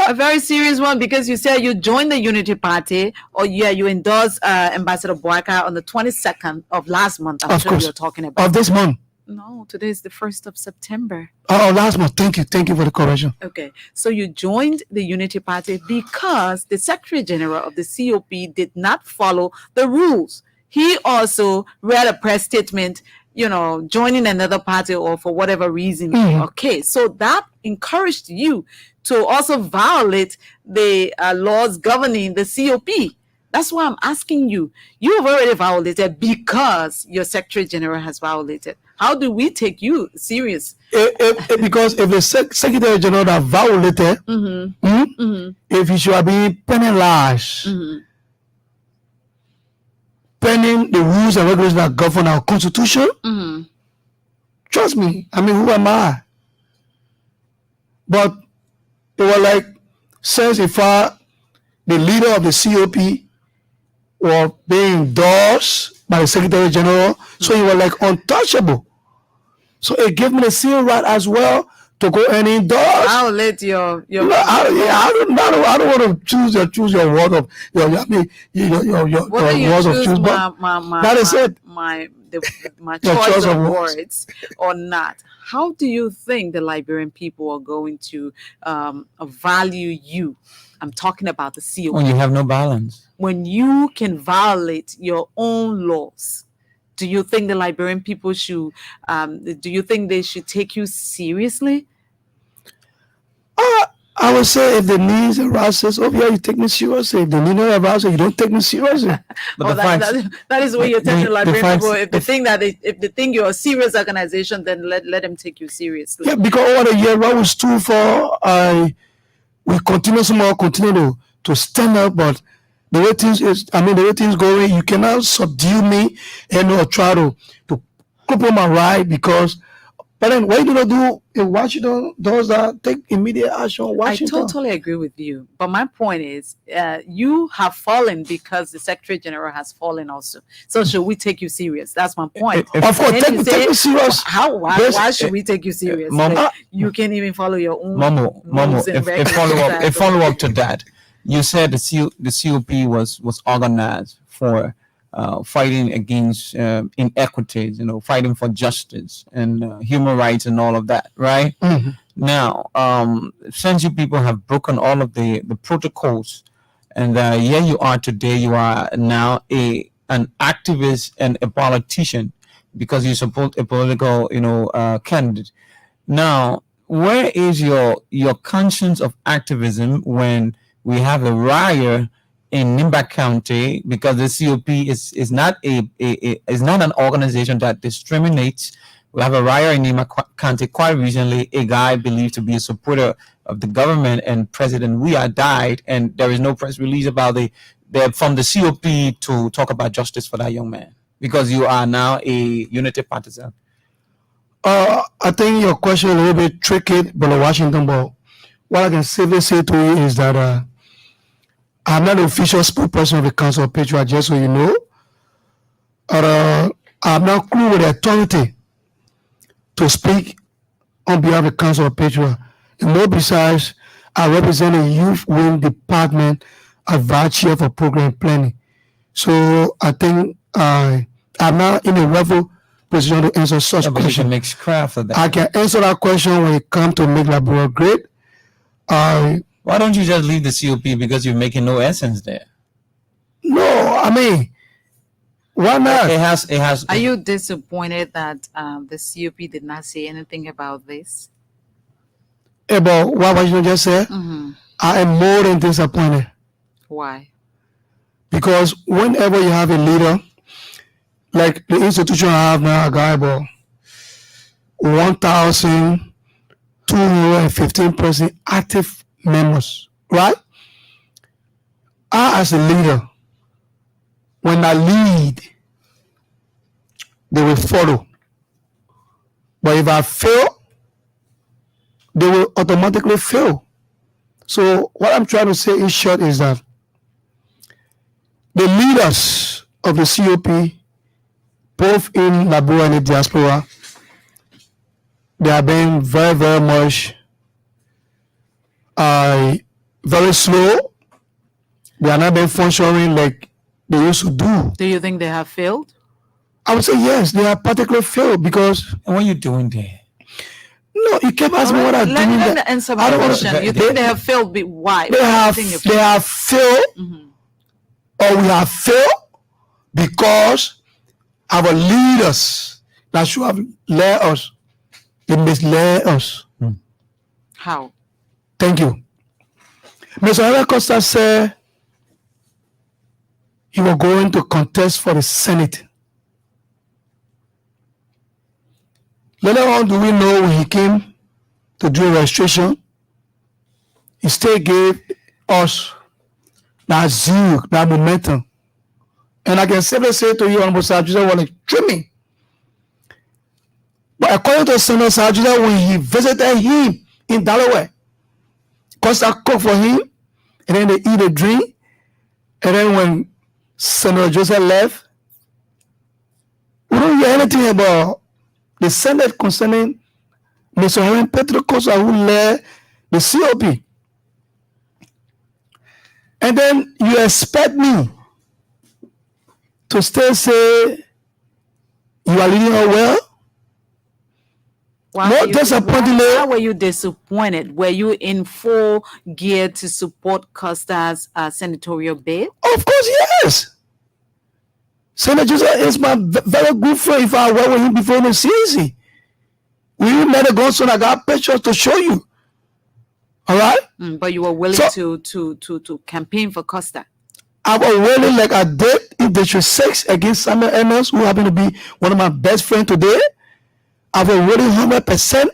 A very serious one, because you said you joined the Unity Party, or you endorsed Ambassador Boaka on the 22nd of last month. I'm Of sure course. you're talking about. Of this month. No, today is the 1st of September. Oh, last month. Thank you for the correction. Okay, so you joined the Unity Party because the Secretary General of the COP did not follow the rules. He also read a press statement, joining another party or for whatever reason. Okay, so that encouraged you to also violate the laws governing the COP. That's why I'm asking you. You have already violated because your Secretary General has violated. How do we take you serious? Because if the Secretary General that violated, if he should have been penalized, pending the rules and regulations that govern our Constitution, trust me, I mean, who am I? But it was like, since if the leader of the COP was being endorsed by the Secretary General, so he was like untouchable. So it gave me the same right as well to go and endorse. I'll let your I don't want to choose your word of your words of choose, but that is it. My choice of words or not. How do you think the Liberian people are going to value you? I'm talking about the COP. When you have no balance. When you can violate your own laws. Do you think the Liberian people should, do you think they should take you seriously? I would say if the needs arises, oh yeah, you take me seriously. If the need arises, you don't take me seriously. But that is what you're telling the Liberian people. If they think you're a serious organization, then let them take you seriously. Yeah, because over the year, what we stood for, we continue to stand up, but the way things going, you cannot subdue me and try to clip on my right, because but then what you gonna do in Washington, those that take immediate action in Washington? I totally agree with you. But my point is, you have fallen because the Secretary General has fallen also. So should we take you serious? That's my point. Of course, take me serious. Why should we take you serious? Mama, you can't even follow your own rules. A follow up to that. You said the COP was organized for fighting against inequities, fighting for justice and human rights and all of that, right? Now, since you people have broken all of the protocols, and here you are today, you are now an activist and a politician because you support a political, candidate. Now, where is your conscience of activism when we have a riot in Nimba County, because the COP is not an organization that discriminates? We have a riot in Nimba County quite recently. A guy believed to be a supporter of the government and President Weah died, and there is no press release about from the COP to talk about justice for that young man, because you are now a Unity partisan. I think your question is a little bit tricky, Brother Washington, but what I can safely say to you is that I'm not the official spokesperson of the Council of Patriots, just so you know. I'm not clue with the authority to speak on behalf of the Council of Patriots. And more besides, I represent a youth wing department at Vice Chair for Program Planning. So I think I'm not in a level position to answer such But questions. you can make craft of that. I can answer that question when it comes to make Liberia great. Why don't you just leave the COP, because you're making no essence there? No, I mean, why not? It has. Are you disappointed that the COP did not say anything about this? About what you just said? I am more than disappointed. Why? Because whenever you have a leader, like the institution I have now, I got about 1,215% active members, right? I, as a leader, when I lead, they will follow. But if I fail, they will automatically fail. So what I'm trying to say in short is that the leaders of the COP, both in Liberia and the diaspora, they are being very, very much very slow. They are not been functioning like they used to do. Do you think they have failed? I would say yes, they are particularly failed because And what are you doing there? no, you kept asking me what I'm Let doing. me That answer I my don't wanna- question. You think they have failed? Why? they have Why do you think they have failed, or we have failed because our leaders that should have led us, they misled us. How? Thank you. Mr. Henry Costa said he was going to contest for the Senate. Later on, do we know when he came to do a registration, he still gave us that zeal, that momentum. And I can simply say to you, Honorable Sir Joseph, was dreaming. But according to Senator Sir Joseph, when he visited him in Delaware, Costa cooked for him, and then they eat a drink. And then when Senator Joseph left, we don't hear anything about the Senate concerning Mr. Henry Petro Costa, who led the COP. And then you expect me to still say you are leading her well? Why No, were you- disappointingly- Why were you disappointed? Were you in full gear to support Costa's senatorial bid? Of course, yes. Senator Joseph is my very good friend. If I worked with him before in the CAC, we even met a grandson. I got pictures to show you. All right? But you were willing So- to campaign for Costa. I was willing, like I did in District 6 against Samuel Emmons, who happened to be one of my best friends today. I was willing 100%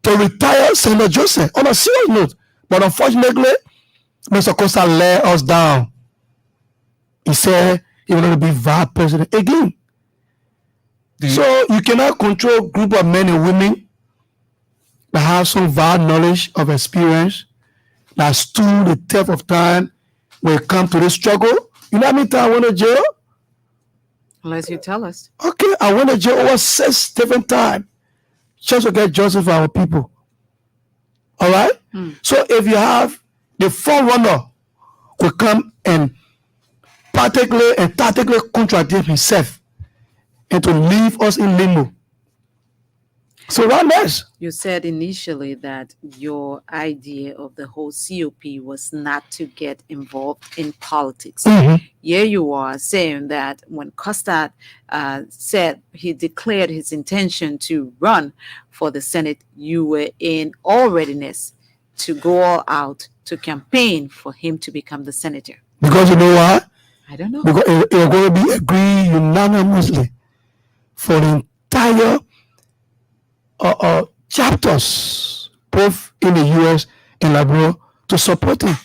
to retire Senator Joseph on a serious note. But unfortunately, Mr. Costa let us down. He said he wanted to be vice president again. So you cannot control a group of men and women that have some vast knowledge of experience, that stood the test of time when it comes to this struggle. You know how many times I went to jail? Unless you tell us. Okay, I went to jail over 6 different times just to get justice for our people. All right? So if you have the forerunner who come and particularly and tactically contradict himself and to leave us in limbo. So what next? You said initially that your idea of the whole COP was not to get involved in politics. Here you are saying that when Costa said he declared his intention to run for the Senate, you were in all readiness to go all out to campaign for him to become the senator. Because you know why? I don't know. Because it was going to be agreed unanimously for the entire chapters, both in the U.S. and abroad, to support him.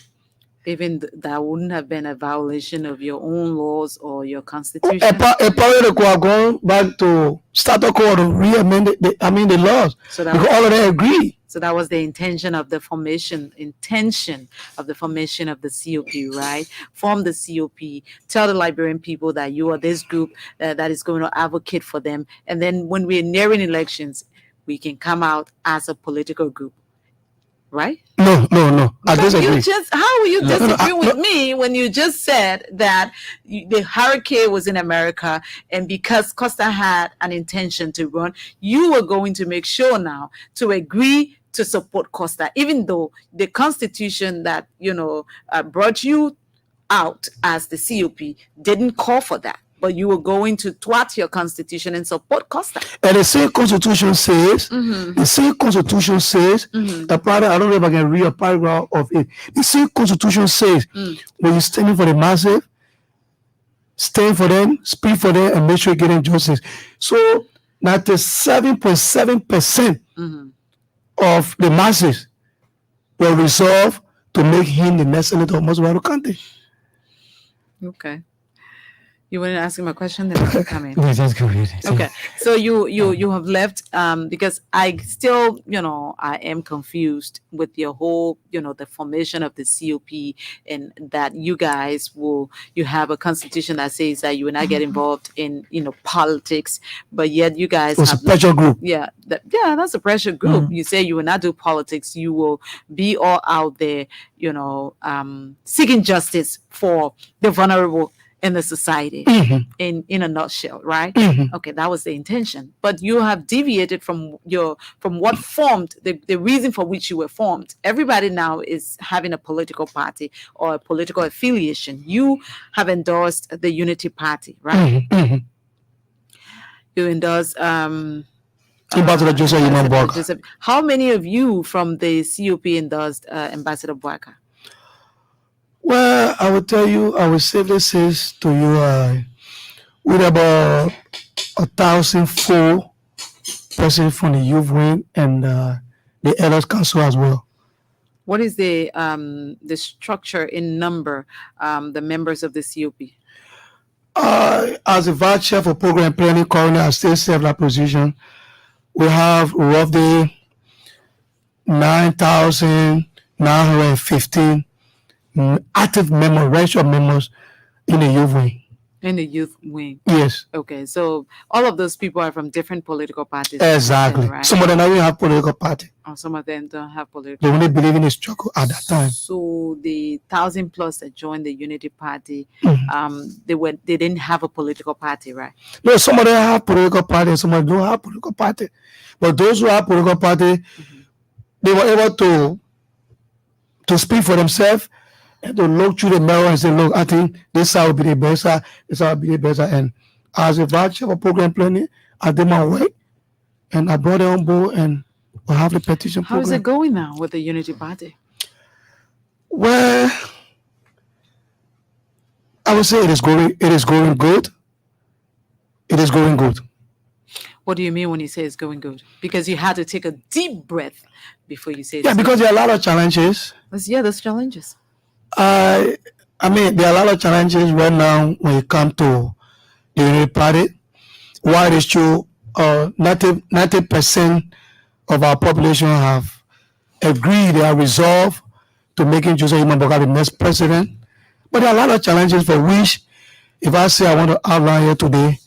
Even that wouldn't have been a violation of your own laws or your constitution. A part of the could have gone back to statu quo to re-amend the laws. So that because all of them agree. So that was the intention of the formation of the COP, right? Form the COP, tell the Liberian people that you are this group that is going to advocate for them. And then when we're nearing elections, we can come out as a political group, right? No. I disagree. How will you disagree with me when you just said that the hurricane was in America, and because Costa had an intention to run, you were going to make sure now to agree to support Costa, even though the constitution that brought you out as the COP didn't call for that, but you were going to thwart your constitution and support Costa. And the same constitution says, the part, I don't know if I can read a paragraph of it. The same constitution says, when you're standing for the masses, stand for them, speak for them, and make sure you get them justice. So 97.7% of the masses were resolved to make him the next senator of Moswaro County. Okay. You want to ask him a question, then we can come in. Please, just go ahead. Okay, so you have left because I still, I am confused with your whole, the formation of the COP, and that you have a constitution that says that you will not get involved in politics, but yet you guys It was a have pressure group. yeah, that's a pressure group. You say you will not do politics. You will be all out there, seeking justice for the vulnerable in the society. In a nutshell, right? Okay, that was the intention. But you have deviated from what formed the reason for which you were formed. Everybody now is having a political party or a political affiliation. You have endorsed the Unity Party, right? You endorsed Ambassador Joseph Imam. How many of you from the COP endorsed Ambassador Bwaka? Well, I will tell you, I will safely say to you, with about 1,004 persons from the youth wing and the elders council as well. What is the structure in number, the members of the COP? As a vice chair for program planning, currently I still serve that position. We have roughly 9,915 active members, registered members in the youth wing. In the youth wing. Yes. Okay, so all of those people are from different political parties. Exactly. Right? Some of them don't have political party. Or some of them don't have political. They only believe in the struggle at that time. So the 1,000 plus that joined the Unity Party, they didn't have a political party, right? No, some of them have political party, some of them don't have political party. But those who have political party, they were able to speak for themselves and to look through the mirror and say, look, I think this will be the best, this will be the best. And as a vice chair for program planning, I did my work and I brought it on board and we have the petition program. How is it going now with the Unity Party? Well, I would say it is going good. It is going good. What do you mean when you say it's going good? Because you had to take a deep breath before you say it. Yeah, because there are a lot of challenges. There's challenges. I mean, there are a lot of challenges right now when it comes to the Unity Party. While it is true, 90% of our population have agreed, they are resolved to making Joseph Imam Bwaka the next president. But there are a lot of challenges for which, if I say I want to outline here today,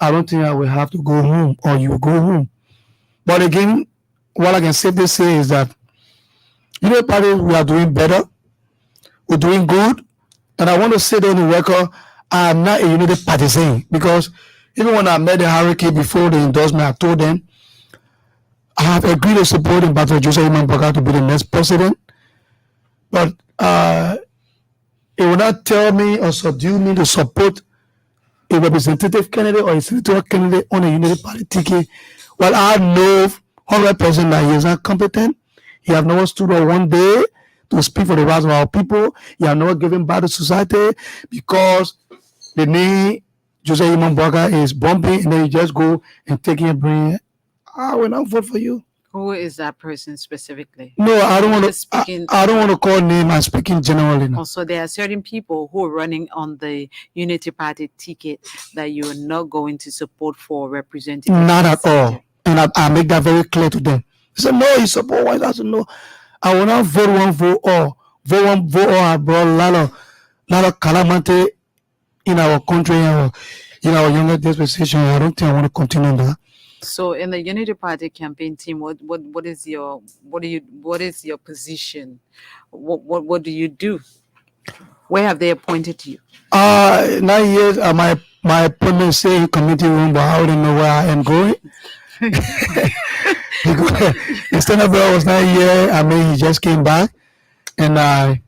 I don't think I will have to go home or you go home. But again, what I can safely say is that Unity Party, we are doing better. We're doing good. And I want to say that on the record, I am not a Unity partisan, because even when I met the hierarchy before the endorsement, I told them I have agreed to support Ambassador Joseph Imam Bwaka to be the next president. But it will not tell me or subdue me to support a representative candidate or a senatorial candidate on a Unity Party ticket. Well, I know 100% that he is not competent. He has never stood on one day to speak for the rights of our people. He has never given back to society, because the name Joseph Imam Bwaka is bumping, and then you just go and take him and bring it. I will not vote for you. Who is that person specifically? No, I don't want to. I don't want to call name. I'm speaking generally now. Also, there are certain people who are running on the Unity Party ticket that you are not going to support for representing. Not at all, and I make that very clear to them. They said, no, you support one. I said, no, I will not vote one, vote all. Vote one, vote all. I brought a lot of calamity in our country, in our younger dispensation. I don't think I want to continue that. So, in the Unity Party campaign team, what is your position? What do you do? Where have they appointed you? 9 years. My appointment say in committee room, but I don't know where I am going. Because the Standard Bearer was 9 years. I mean, he just came back, and my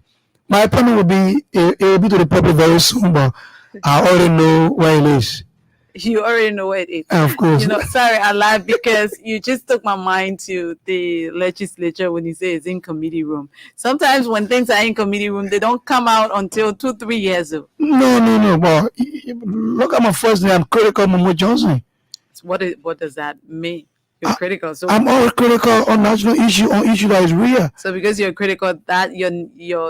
appointment will be to the public very soon. But I already know where it is. You already know what it is. Of course. Sorry, I laughed because you just took my mind to the legislature when you say it's in committee room. Sometimes when things are in committee room, they don't come out until 2-3 years ago. No. But look at my first name. I'm critical of Momo Johnson. So what does that mean? You're critical. So I'm always critical on national issue, on issue that is real. So because you're critical, that your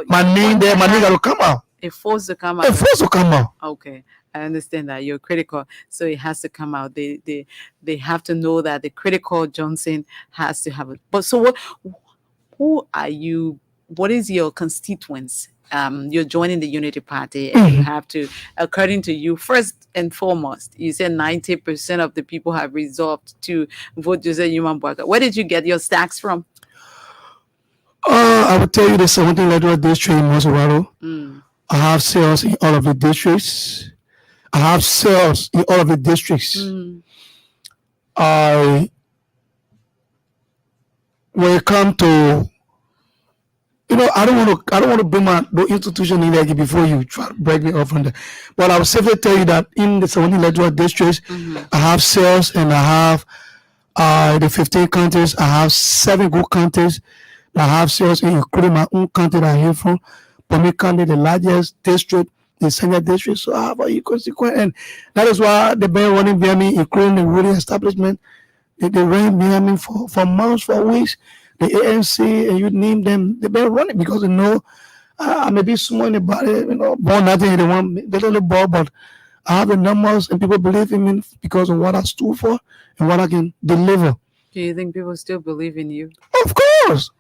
my name there, my name will come out. It's forced to come out. It's forced to come out. Okay. I understand that you're critical, so it has to come out. They have to know that the critical Johnson has to have it. But so what? Who are you? What is your constituents? You're joining the Unity Party, and you have to, according to you, first and foremost, you said 90% of the people have resolved to vote Joseph Yumambwaka. Where did you get your stacks from? I will tell you the 17 electoral district in Maserado. I have sales in all of the districts. When it comes to, I don't want to bring my no institution in there before you try to break me off from there. But I will safely tell you that in the 17 electoral districts, I have sales, and I have the 15 counties. I have 7 good counties. I have sales, including my own county that I came from. Pommy County, the largest district, the senior district. So I have a constituent, and that is why they've been running behind me, including the ruling establishment. They ran behind me for months, for weeks. The ANC, and you name them, they've been running because they know I may be small in the body, born nothing, they don't live ball, but I have the numbers, and people believe in me because of what I stood for and what I can deliver. Do you think people still believe in you? Of course.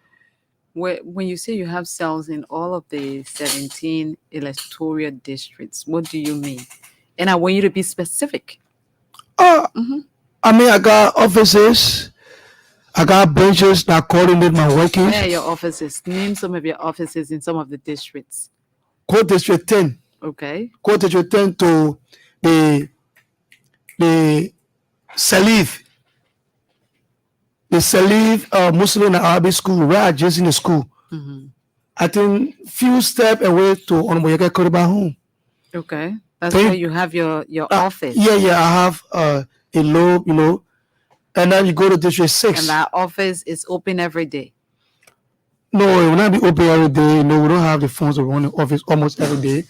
When you say you have cells in all of the 17 electoral districts, what do you mean? And I want you to be specific. I got offices, I got benches that coordinate my workings. Where are your offices? Name some of your offices in some of the districts. Code District 10. Okay. Code District 10 to the Salif. The Salif Muslim and Arabic school, where I just in the school. I think few steps away to Onmoyaka Koriba home. Okay. That's where you have your office. Yeah, I have a low, and then you go to District 6. And that office is open every day. No, it will not be open every day. No, we don't have the funds to run the office almost every day.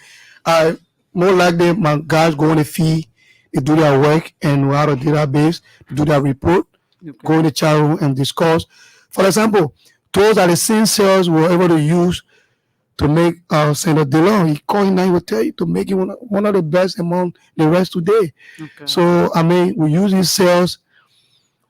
More likely, my guys go on a fee, they do their work, and we have a database, do their report. Go in the chat room and discuss. For example, those are the same cells we were able to use to make Senator DeLong. He called him and he will tell you to make him one of the best among the rest today. Okay. So, we use these cells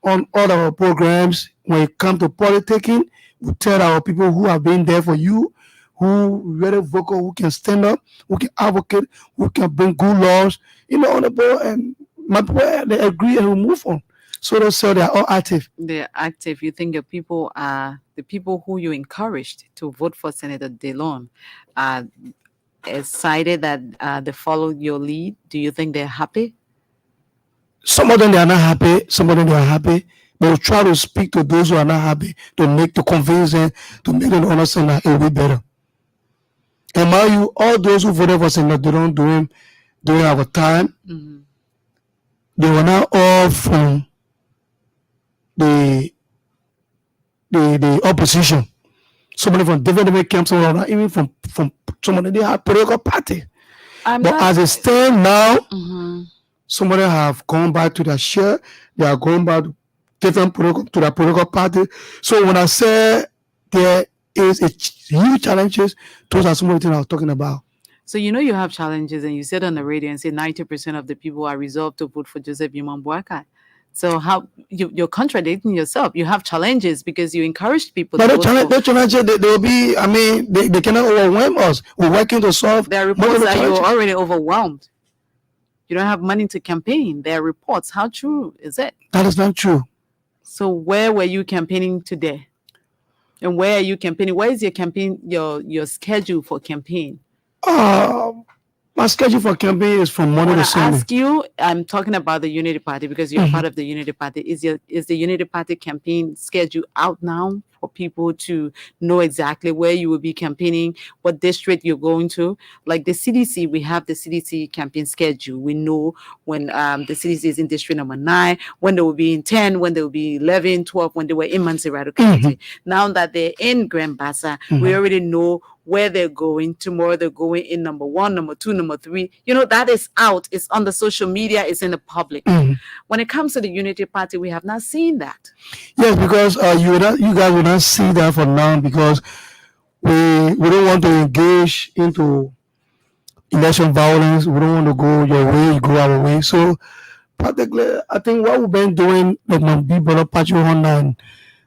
on all our programs. When it comes to politicking, we tell our people who have been there for you, who very vocal, who can stand up, who can advocate, who can bring good laws, on the board, and my people, they agree and we move on. So they are all active. They're active. You think your people are the people who you encouraged to vote for Senator DeLong are excited that they followed your lead? Do you think they're happy? Some of them they are not happy. Some of them they are happy. But we'll try to speak to those who are not happy to convince them, to make them understand that it will be better. And mind you, all those who voted for Senator DeLong during our time, they were not all from the opposition. Somebody from different camps, even from somebody they have political party. But as it stands now, somebody have gone back to their share. They are going back to their political party. So when I say there is a huge challenges, those are some of the things I was talking about. So you have challenges, and you said on the radio and say 90% of the people are resolved to vote for Joseph Yumambwaka. So how you're contradicting yourself? You have challenges because you encouraged people. But the challenges they will be. They cannot overwhelm us. We're working to solve. There are reports that you're already overwhelmed. You don't have money to campaign. There are reports. How true is it? That is not true. So where were you campaigning today? And where are you campaigning? Where is your campaign? Your schedule for campaign? My schedule for campaign is from Monday to Sunday. Ask you, I'm talking about the Unity Party because you're part of the Unity Party. Is the Unity Party campaign schedule out now for people to know exactly where you will be campaigning, what district you're going to? Like the CDC, we have the CDC campaign schedule. We know when the CDC is in district number 9, when they will be in 10, when they will be 11, 12, when they were in Mansirado County. Now that they're in Grand Bassa, we already know where they're going. Tomorrow they're going in number 1, number 2, number 3. That is out. It's on the social media. It's in the public. When it comes to the Unity Party, we have not seen that. Yes, because you guys will not see that for now because we don't want to engage into election violence. We don't want to go your way, you go our way. So practically, I think what we've been doing, like my big brother Patrick Honda and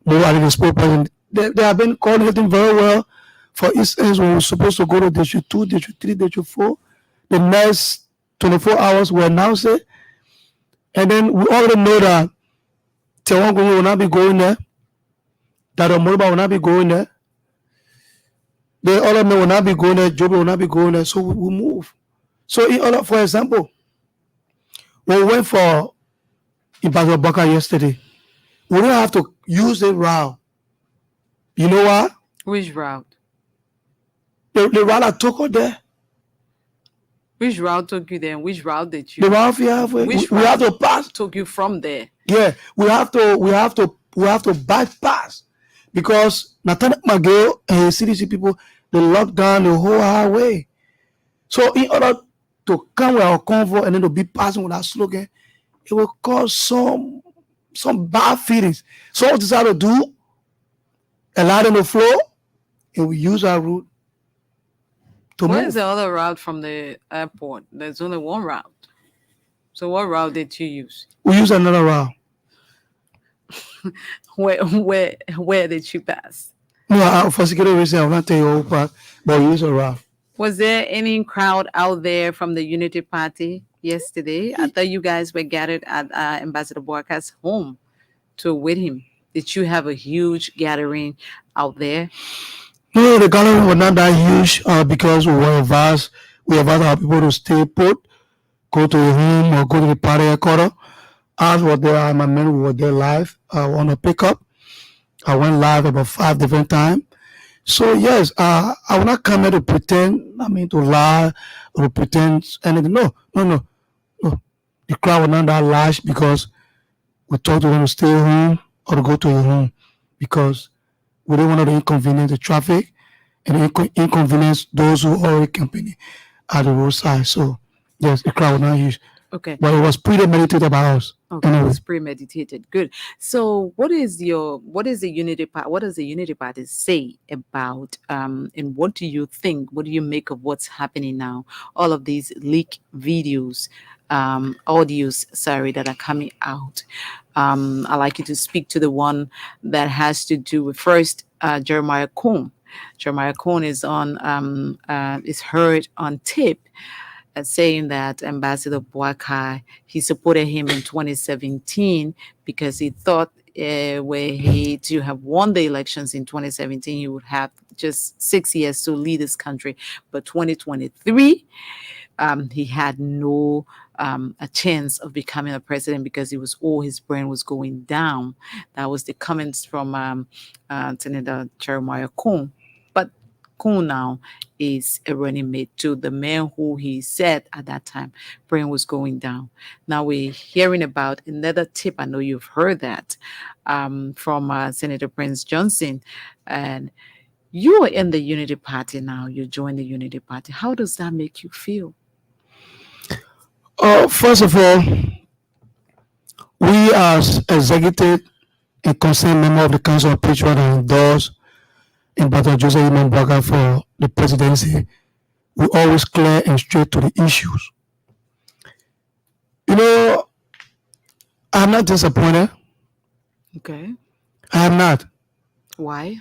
more at the sport president, they have been coordinating very well. For instance, when we're supposed to go to District 2, District 3, District 4, the next 24 hours we announce it. And then we already know that Tewango will not be going there, that Omoriba will not be going there. They all know will not be going there, Joby will not be going there, so we move. So, for example, when we went for Ambassador Baka yesterday, we don't have to use the route. You know what? Which route? The route I took her there. Which route took you there? And which route did you? The route we have to pass. Took you from there. Yeah, we have to bypass because Nathan McGill and CDC people, they locked down the whole highway. So in order to come with our convoy and then to be passing with our slogan, it will cause some bad feelings. So what we decided to do, allow them to flow, and we use our route to move. Where's the other route from the airport? There's only one route. So what route did you use? We use another route. Where did you pass? No, for security reasons, I will not tell you all part, but we use a route. Was there any crowd out there from the Unity Party yesterday? I thought you guys were gathered at Ambassador Boaka's home to with him. Did you have a huge gathering out there? No, the gathering was not that huge because we advised our people to stay put, go to the home or go to the party headquarters. As were there, my men were there live on a pickup. I went live about 5 different times. So yes, I will not come here to pretend, to lie or to pretend anything. No. The crowd was not that large because we told them to stay home or to go to your home because we didn't want to inconvenience the traffic and inconvenience those who already camping at the roadside. So yes, the crowd was not huge. Okay. But it was premeditated by us. Okay, anyway. It was premeditated. Good. So what does the Unity Party say about and what do you think? What do you make of what's happening now? All of these leak videos, audios, that are coming out. I'd like you to speak to the one that has to do with first Jeremiah Cohn. Jeremiah Cohn is heard on tape saying that Ambassador Boakai, he supported him in 2017 because he thought were he to have won the elections in 2017, he would have just 6 years to lead this country. But 2023, he had no a chance of becoming a president because his brain was going down. That was the comments from Senator Jeremiah Cohn. But Cohn now is a running mate to the man who he said at that time brain was going down. Now we're hearing about another tip. I know you've heard that from Senator Prince Johnson. And you are in the Unity Party now. You joined the Unity Party. How does that make you feel? First of all, we as executive and concerned member of the Council of Patriots and endorsed Ambassador Joseph Imam Baka for the presidency, we always clear and straight to the issues. I'm not disappointed. Okay. I am not. Why?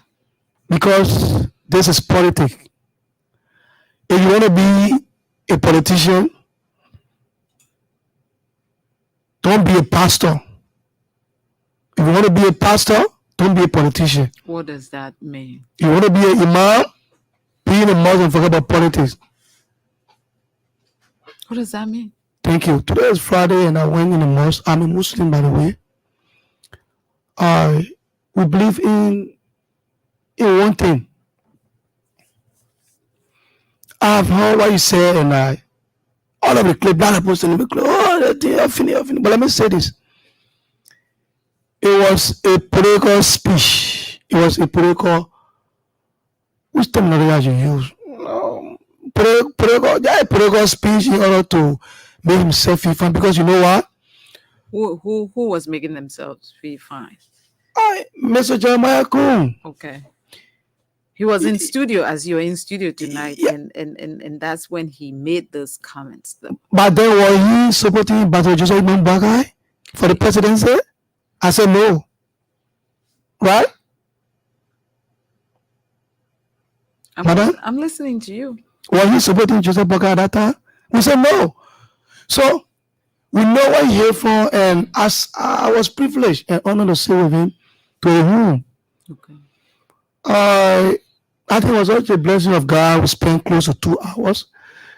Because this is politics. If you want to be a politician, don't be a pastor. If you want to be a pastor, don't be a politician. What does that mean? You want to be an imam, be in a mosque and forget about politics. What does that mean? Thank you. Today is Friday and I went in the mosque. I'm a Muslim, by the way. We believe in one thing. I've heard what you said and all of the clip, that person, but let me say this. It was a political speech. It was a political, which terminology you use? Political speech in order to make himself feel fine. Because you know what? Who was making themselves feel fine? Mr. Jeremiah Cohn. Okay. He was in studio as you're in studio tonight, Yeah. and that's when he made those comments. But then were he supporting Bato Joseph Mambagai for the presidency? I said no. Right? Madam? I'm listening to you. Was he supporting Joseph Boga at that time? We said no. So we know where he came from, and as I was privileged and honored to sit with him to a room. Okay. I think it was such a blessing of God. We spent close to 2 hours,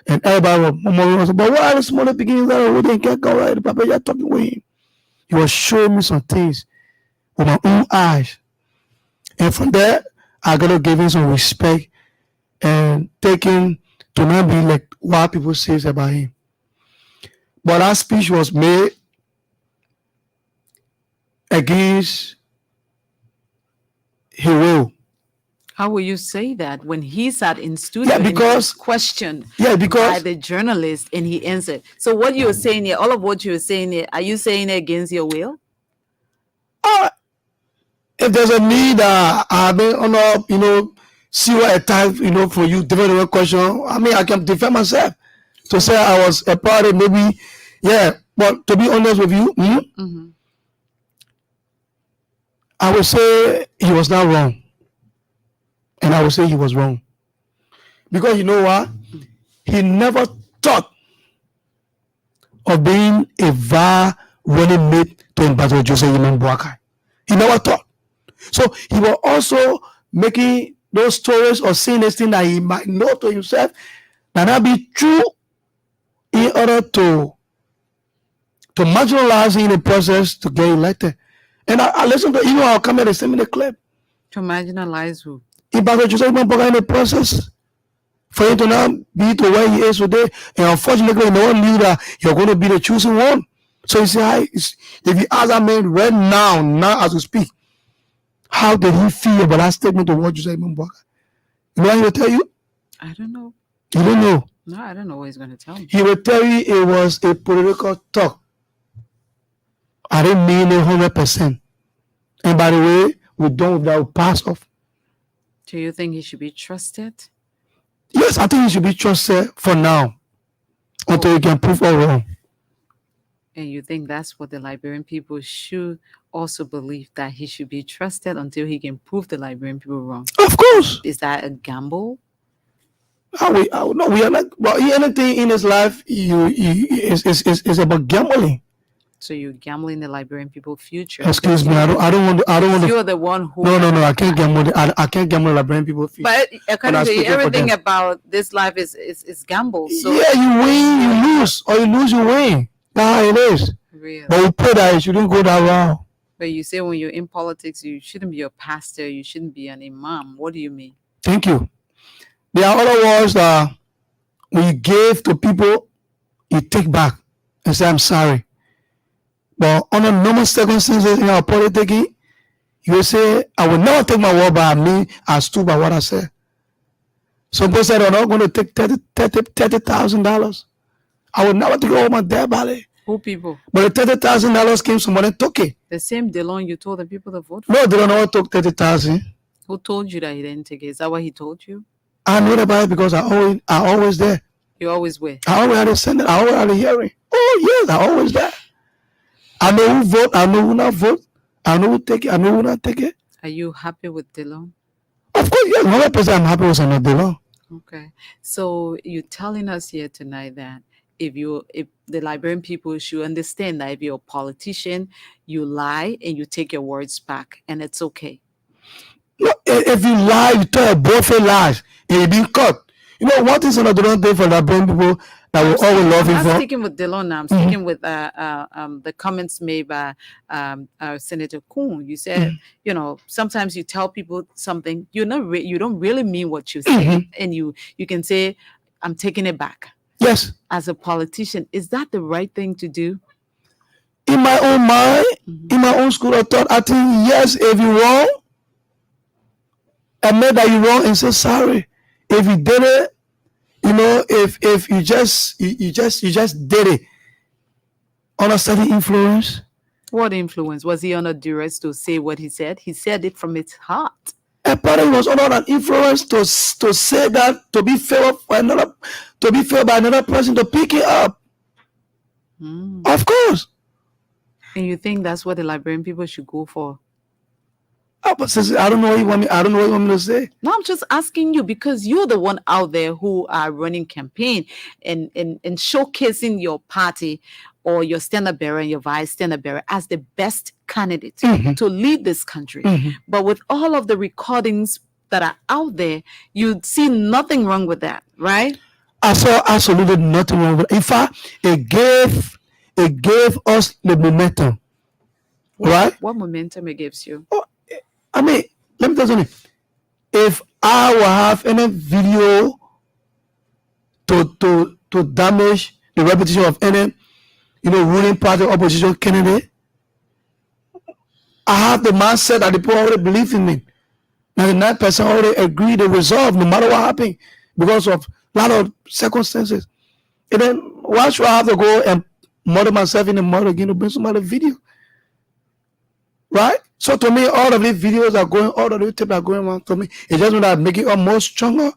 and everybody was murmuring, but why are the smaller beginnings that we didn't get go right? Papa, you're talking with him. He was showing me some things with my own eyes. And from there, I got to give him some respect and taking to not be like what people say about him. But that speech was made against his will. How will you say that when he sat in studio Yeah, and he because was questioned yeah, by because the journalist and he answered? So what you're saying here, all of what you're saying here, are you saying it against your will? if there's a need, I mean, see what a type, for you, different question. I mean, I can defend myself to say I was a part of maybe, yeah. But to be honest with you, I would say he was not wrong, and I would say he was wrong because you know what? He never thought of being a VAR running mate to Ambassador Joseph Boakai. He never thought. So he was also making those stories or saying this thing that he might know to himself that not be true in order to marginalize in the process to get elected. And I listened to even our comment, they sent me the clip. To marginalize who? Ambassador Joseph Boakai in the process for him to not be to where he is today. And unfortunately, no one knew that you're going to be the chosen one. So you see, if you ask that man right now as we speak, how did he feel about that statement of what you said, Boakai? You know what he will tell you? I don't know. You don't know. No, I don't know what he's going to tell me. He will tell you it was a political talk. I didn't mean it 100%. And by the way, we're done with that, we'll pass off. Do you think he should be trusted? Yes, I think he should be trusted for now until he can prove all wrong. And you think that's what the Liberian people should also believe, that he should be trusted until he can prove the Liberian people wrong? Of course. Is that a gamble? No, we are not. Well, anything in his life, is about gambling. So you're gambling the Liberian people's future. Excuse me, I don't want to. You're the one who. No, I can't gamble. I can't gamble the Liberian people's future. But according to you, speaking for everything them. about this life is gamble. So Yeah, you win, you lose, or you lose, you win. That's how it is. really. But we pray that it shouldn't go that route. But you say when you're in politics, you shouldn't be a pastor, you shouldn't be an imam. What do you mean? Thank you. There are other words that when you give to people, you take back and say, I'm sorry. But under normal circumstances in our politics, you will say, I will never take my word by me. I stood by what I said. Some people said, I'm not going to take $30,000. I will never take all my debt ballet. Who people? But the $30,000 came, somebody took it. The same DeLon you told the people to vote for? No, they don't know took 30,000. Who told you that he didn't take it? Is that what he told you? I know about it because I always there. You always were. I always had a Senate. I always had a hearing. Oh yes, I always there. I know who vote. I know who not vote. I know who take it. I know who not take it. Are you happy with DeLon? Of course, yes. 100%. I'm happy with Senator DeLon. Okay. So you're telling us here tonight that if the Liberian people should understand that if you're a politician, you lie and you take your words back, and it's okay. No, if you lie, you tell a boyfriend lies, and you're being caught. You know what is Senator DeLon doing for Liberian people that will always love him I'm for? not speaking with DeLon now. I'm speaking with the comments made by Senator Kuhn. You said, sometimes you tell people something, you don't really mean what you say, and you can say, I'm taking it back. Yes. As a politician, is that the right thing to do? In my own mind, in my own school of thought, I think yes, if you're wrong, admit that you're wrong and say sorry. If you did it, if you just did it under certain influence. What influence? Was he under duress to say what he said? He said it from his heart. A party was under an influence to say that to be favored for another, to be favored by another person to pick it up. Of course. And you think that's what the Liberian people should go for? But sister, I don't know what you want me. I don't know what you want me to say. No, I'm just asking you because you're the one out there who are running campaign and showcasing your party or your standard bearer and your vice standard bearer as the best candidate to lead this country. But with all of the recordings that are out there, you'd see nothing wrong with that, right? I saw absolutely nothing wrong with it. In fact, it gave us the momentum. Right? What momentum it gives you? I mean, let me tell you something. If I will have any video to damage the reputation of any, ruling party opposition candidate, I have the mindset that the people already believe in me. 99% already agree, they resolve no matter what happened because of a lot of circumstances. And then why should I have to go and murder myself in the mud again to bring somebody video? Right? So to me, all of these videos are going, all of these tips are going on to me. It's just that making it more stronger,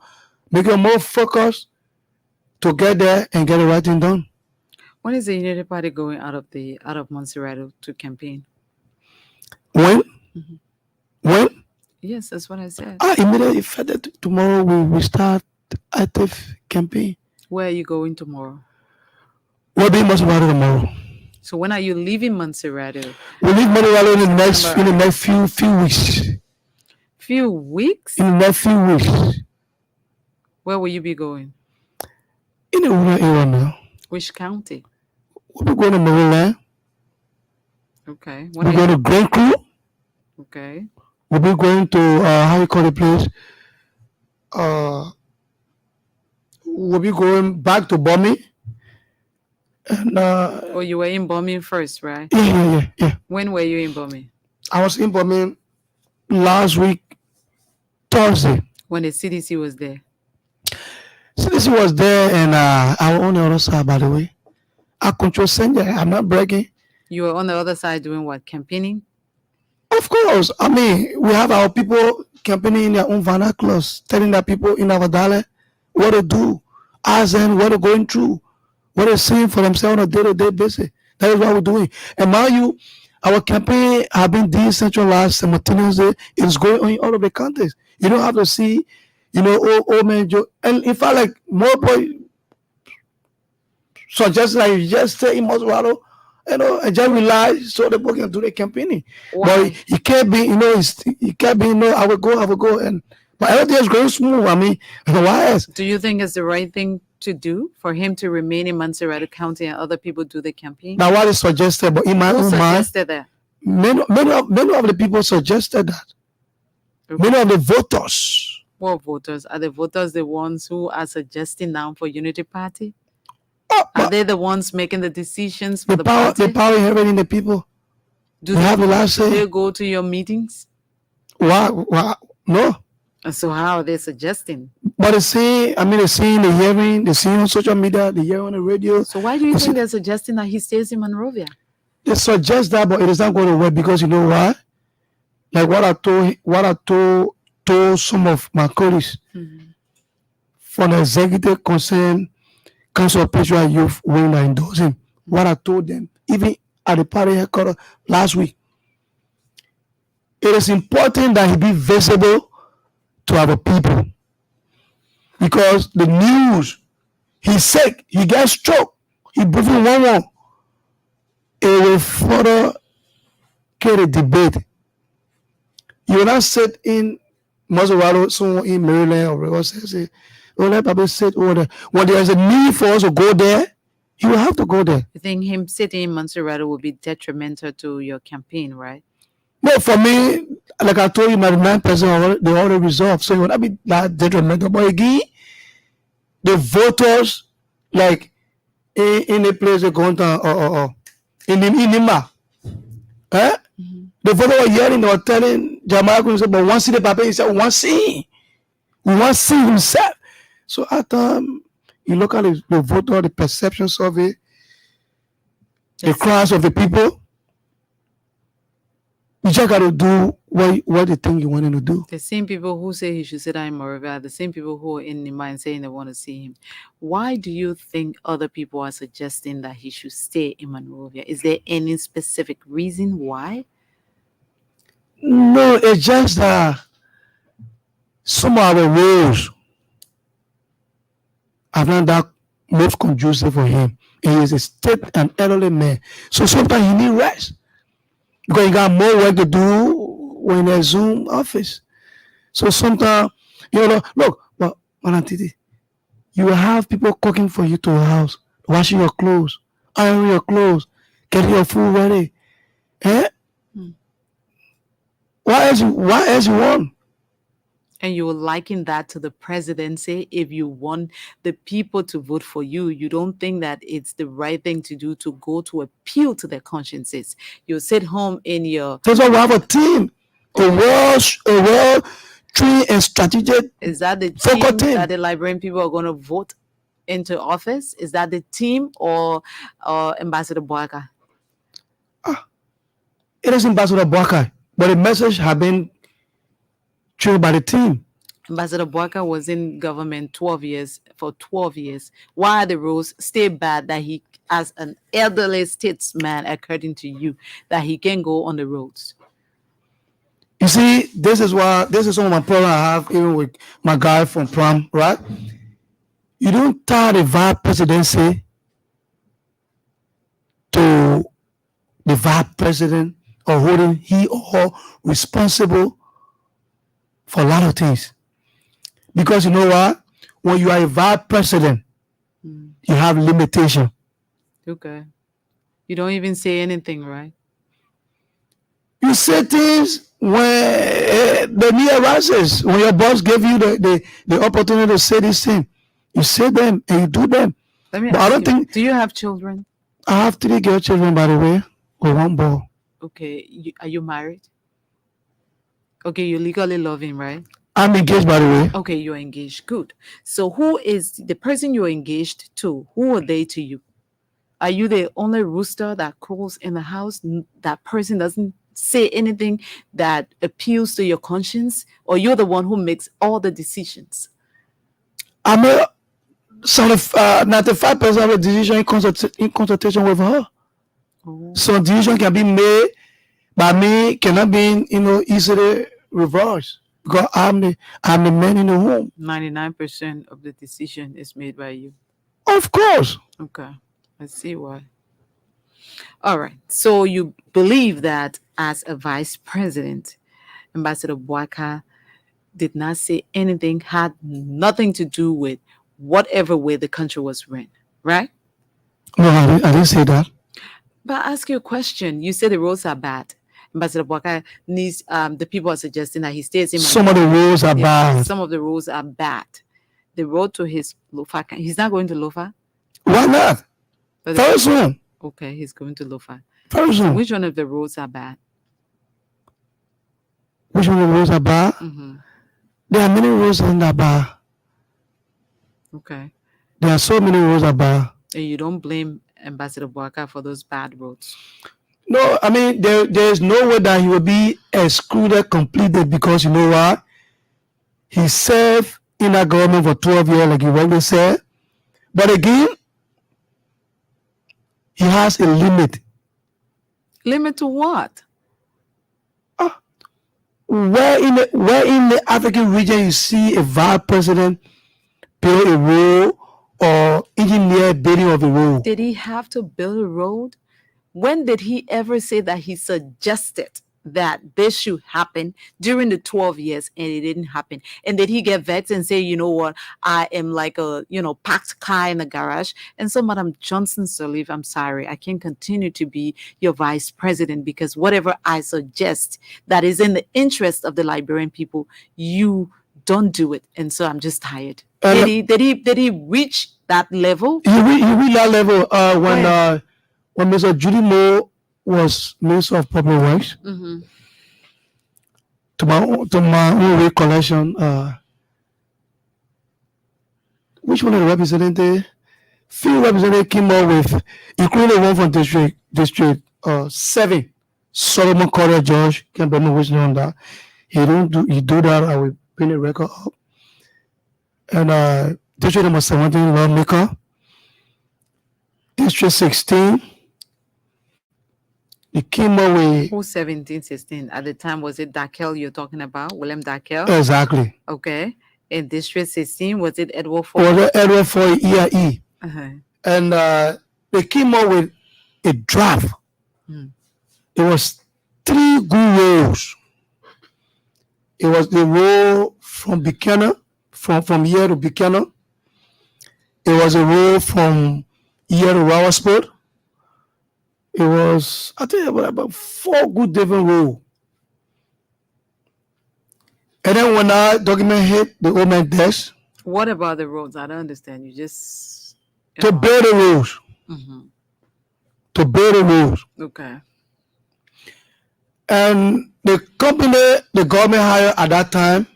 making it more focused to get there and get the right thing done. When is the Unity Party going out of Montserrat to campaign? When? When? Yes, that's what I said. Immediately effective tomorrow we start active campaign. Where are you going tomorrow? We'll be in Montserrat tomorrow. So when are you leaving Montserrat? We'll leave Montserrat in the next few weeks. Few weeks? In the next few weeks. Where will you be going? In the rural area now. Which county? We'll be going to Maryland. Okay. We'll be going to Grand Crew. Okay. We'll be going to how you call the place? We'll be going back to Bombay. And you were in Bombay first, right? Yeah. When were you in Bombay? I was in Bombay last week, Thursday. When the CDC was there. CDC was there, and I was on the other side, by the way. I control Senja. I'm not bragging. You were on the other side doing what? Campaigning? Of course. I mean, we have our people campaigning in their own vernaculars, telling the people in our dialect what to do, ask them what they're going through, what they're seeing for themselves on a day-to-day basis. That is what we're doing. And mind you, our campaign have been decentralized simultaneously. It's going on in all of the countries. You don't have to see, old man Joe. And in fact, like more boy suggests that you just stay in Moswado, and just rely so the people can do the campaigning. Wow. But it can't be, it can't be, I will go. But everything is going smooth. I mean, why else? Do you think it's the right thing to do for him to remain in Montserrat County and other people do the campaign? Now, what is suggested, but in my own mind, that? Many of the people suggested that. Okay. Many of the voters. What voters? Are the voters the ones who are suggesting now for Unity Party? Are they the ones making the decisions for the party? The power inherent in the people. Do they go to your meetings? Why? No. So how are they suggesting? But they see in the hearing, they see on social media, they hear on the radio. So why do you think they're suggesting that he stays in Monrovia? They suggest that, but it is not going to work because you know why? Like what I told some of my colleagues from the executive concern Council of Patriotic Youth when I endorsed him. What I told them, even at the party headquarters last week, it is important that he be visible to our people. Because the news, he's sick, he gets stroke, he breathing one. It will further carry debate. You will not sit in Maserati, someone in Maryland or Rio say, let Papa sit over there. When there is a need for us to go there, you will have to go there. You think him sitting in Montserrat will be detrimental to your campaign, right? No, for me, like I told you, 99% they already resolved. So it will not be that detrimental. But again, the voters, like in the place they're going to, in Nima, the voters were hearing, they were telling Jamaica, but one see the Papa, he said, we want to see himself. So at you look at the voter, the perceptions of it, the cries of the people, You just got to do what they think you want him to do. The same people who say he should sit down in Monrovia are the same people who are in the mind saying they want to see him. Why do you think other people are suggesting that he should stay in Monrovia? Is there any specific reason why? No, it's just that some of our roles are not that most conducive for him. He is a state and elderly man. So sometimes he need rest. Because he got more work to do when in a Zoom office. So sometimes, look, but Manatiti, you will have people cooking for you to your house, washing your clothes, ironing your clothes, getting your food ready. Eh? Why else you want? And you will liken that to the presidency. If you want the people to vote for you, you don't think that it's the right thing to do to go to appeal to their consciences. You'll sit home in your... That's why we have a team, a well trained and strategic. Is that the team that the Liberian people are going to vote into office? Is that the team or Ambassador Boaka? It is Ambassador Boaka, but the message has been trained by the team. Ambassador Boaka was in government for 12 years. Why are the roads stay bad that he, as an elderly statesman, according to you, that he can go on the roads? You see, this is some of my problem I have even with my guy from Pram, right? You don't tie the vice presidency to the vice president or holding he or her responsible for a lot of things. Because you know what? When you are a vice president, you have limitation. Okay. You don't even say anything, right? You say things when the need arises. When your boss gave you the opportunity to say this thing, you say them and you do them. Let me But ask I don't think do you have children? I have 3 girl children, by the way, with 1 boy. Okay. Are you married? Okay, you legally love him, right? I'm engaged, by the way. Okay, you're engaged. Good. So who is the person you're engaged to? Who are they to you? Are you the only rooster that crows in the house? That person doesn't say anything that appeals to your conscience? Or you're the one who makes all the decisions? I'm a sort of 95% of the decision in consultation with her. Oh. So decision can be made by me, cannot be easily reversed. Because I'm the man in the home. 99% of the decision is made by you. Of course. Okay, I see why. All right. So you believe that as a vice president, Ambassador Boaka did not say anything, had nothing to do with whatever way the country was run, right? No, I didn't say that. But I ask you a question. You say the roads are bad. Ambassador Boaka needs, the people are suggesting that he stays in. Some of the roads are bad. Some of the roads are bad. The road to his Lofa, he's not going to Lofa? Why not? Very soon. Okay, he's going to Lofa. Very soon. Which one of the roads are bad? Which one of the roads are bad? Mm-hmm. There are many roads that are bad. Okay. There are so many roads that are bad. And you don't blame Ambassador Boaka for those bad roads? No, I mean, there's no way that he will be excluded completely because you know what? He served in that government for 12 years, like you already said. But again, he has a limit. Limit to what? Where in the African region you see a vice president build a road or engineer building of a road? Did he have to build a road? When did he ever say that he suggested that this should happen during the 12 years and it didn't happen? And did he get vexed and say, you know what, I am like a, packed car in the garage? And so, Madam Johnson Sirleaf, I'm sorry, I can't continue to be your vice president because whatever I suggest that is in the interest of the Liberian people, you don't do it. And so I'm just tired. Did he reach that level? He reached that level when Mr. Judy Moore was Minister of Public Works. Mm-hmm. To my own recollection, which one of the representatives? Few representatives came up with, including one from District 7. Solomon Correa George, can't remember which name on that. He do that, I will bring the record up. And District number 17, lawmaker. District 16, he came up with. Who's 17, 16? At the time, was it Dakel you're talking about? William Dakel? Exactly. Okay. In District 16, was it Edward Ford? Was it Edward Ford, EIE? Uh-huh. And they came up with a draft. It was 3 good roads. It was the road from Buchanan, from here to Buchanan. It was a road from here to Rowersford. It was, I think, about 4 good different roads. And then when that document hit the old man desk. What about the roads? I don't understand. You just... To build the roads. To build the roads. Okay. And the company the government hired at that time,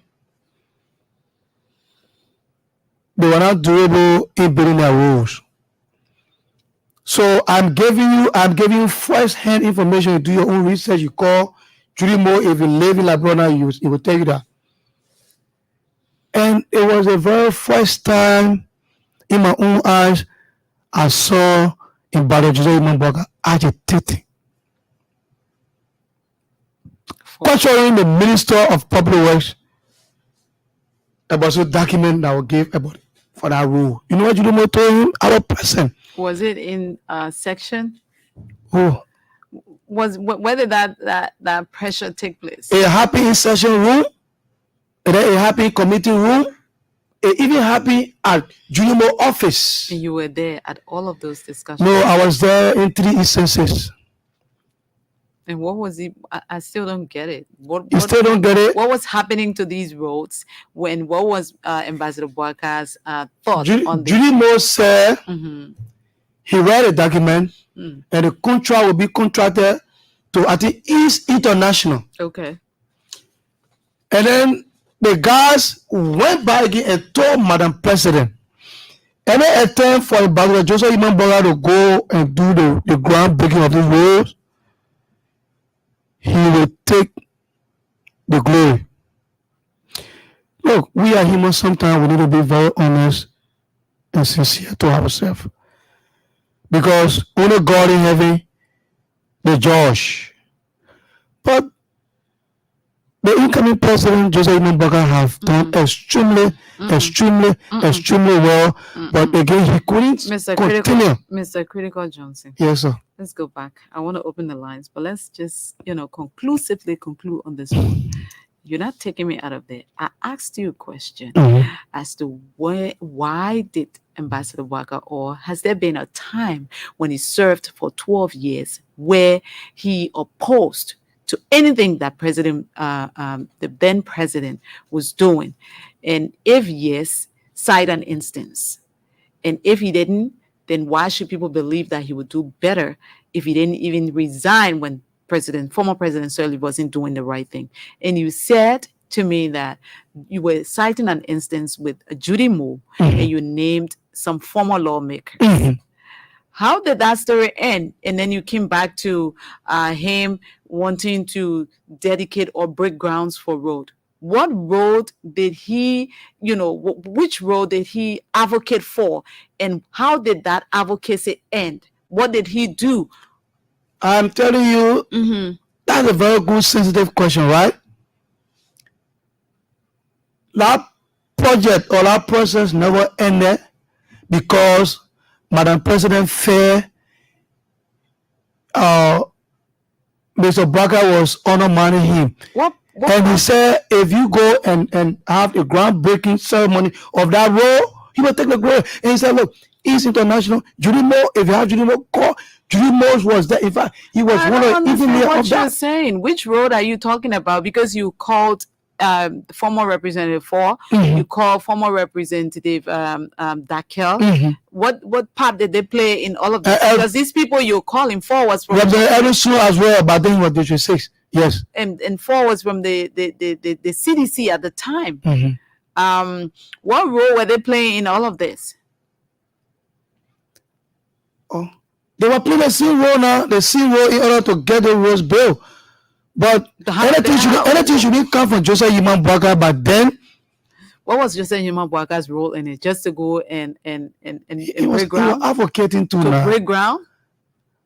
they were not durable in building their roads. So I'm giving you first-hand information. You do your own research. You call Judy Moore. If you live in Labrona, he will tell you that. And it was the very first time in my own eyes I saw in Bado Jose Imamboga agitating, questioning the Minister of Public Works about some document that will give about for that rule. You know what Judy Moore told him? Our person. Was it in section? Who? Where did that pressure take place? It happened in session room. And then it happened in committee room. It even happened at Judy Moore office. And you were there at all of those discussions? No, I was there in 3 instances. And what was it? I still don't get it. You still don't get it? What was happening to these roads when? What was Ambassador Boaka's thought on this? Judy Moore said he read a document and the contract will be contracted to I think East International. Okay. And then the guys went back again and told Madam President, any attempt for Ambassador Joseph Imamboga to go and do the groundbreaking of these roads, he will take the glory. Look, we are humans. Sometimes we need to be very honest and sincere to ourselves. Because only God in heaven, the judge. But the incoming president, Joseph Imamboga, have done extremely well. But again, he couldn't continue. Mr. Critical Johnson. Yes, sir. Let's go back. I want to open the lines, but let's just, conclusively conclude on this one. You're not taking me out of there. I asked you a question as to why did Ambassador Boaka, or has there been a time when he served for 12 years where he opposed to anything that the then president was doing? And if yes, cite an instance. And if he didn't, then why should people believe that he would do better if he didn't even resign when former President Sirleaf wasn't doing the right thing? And you said to me that you were citing an instance with Judy Moore and you named some former lawmakers. How did that story end? And then you came back to him wanting to dedicate or break grounds for road. What road did he, which road did he advocate for? And how did that advocacy end? What did he do? I'm telling you, that's a very good, sensitive question, right? That project or that process never ended because Madam President Fair, Mr. Boaka was undermining him. And he said, if you go and have a groundbreaking ceremony of that road, he will take the glory. And he said, look, East International, Judy Moore, if you have Judy Moore, call. Judy Moore was there. In fact, he was one of the even what of you're that. saying. Which road are you talking about? Because you called former Representative you call former Representative Dakel. What part did they play in all of this? Because these people you're calling for was from Representative as well, but then was District 6. Yes. And 4 was from the CDC at the time. What role were they playing in all of this? Oh, They were playing the same role now, the same role in order to get the Rose bill. But anything should come from Joseph Yman Baka. But then, what was Joseph Yman Baka's role in it? Just to go and break ground? He was advocating to break ground?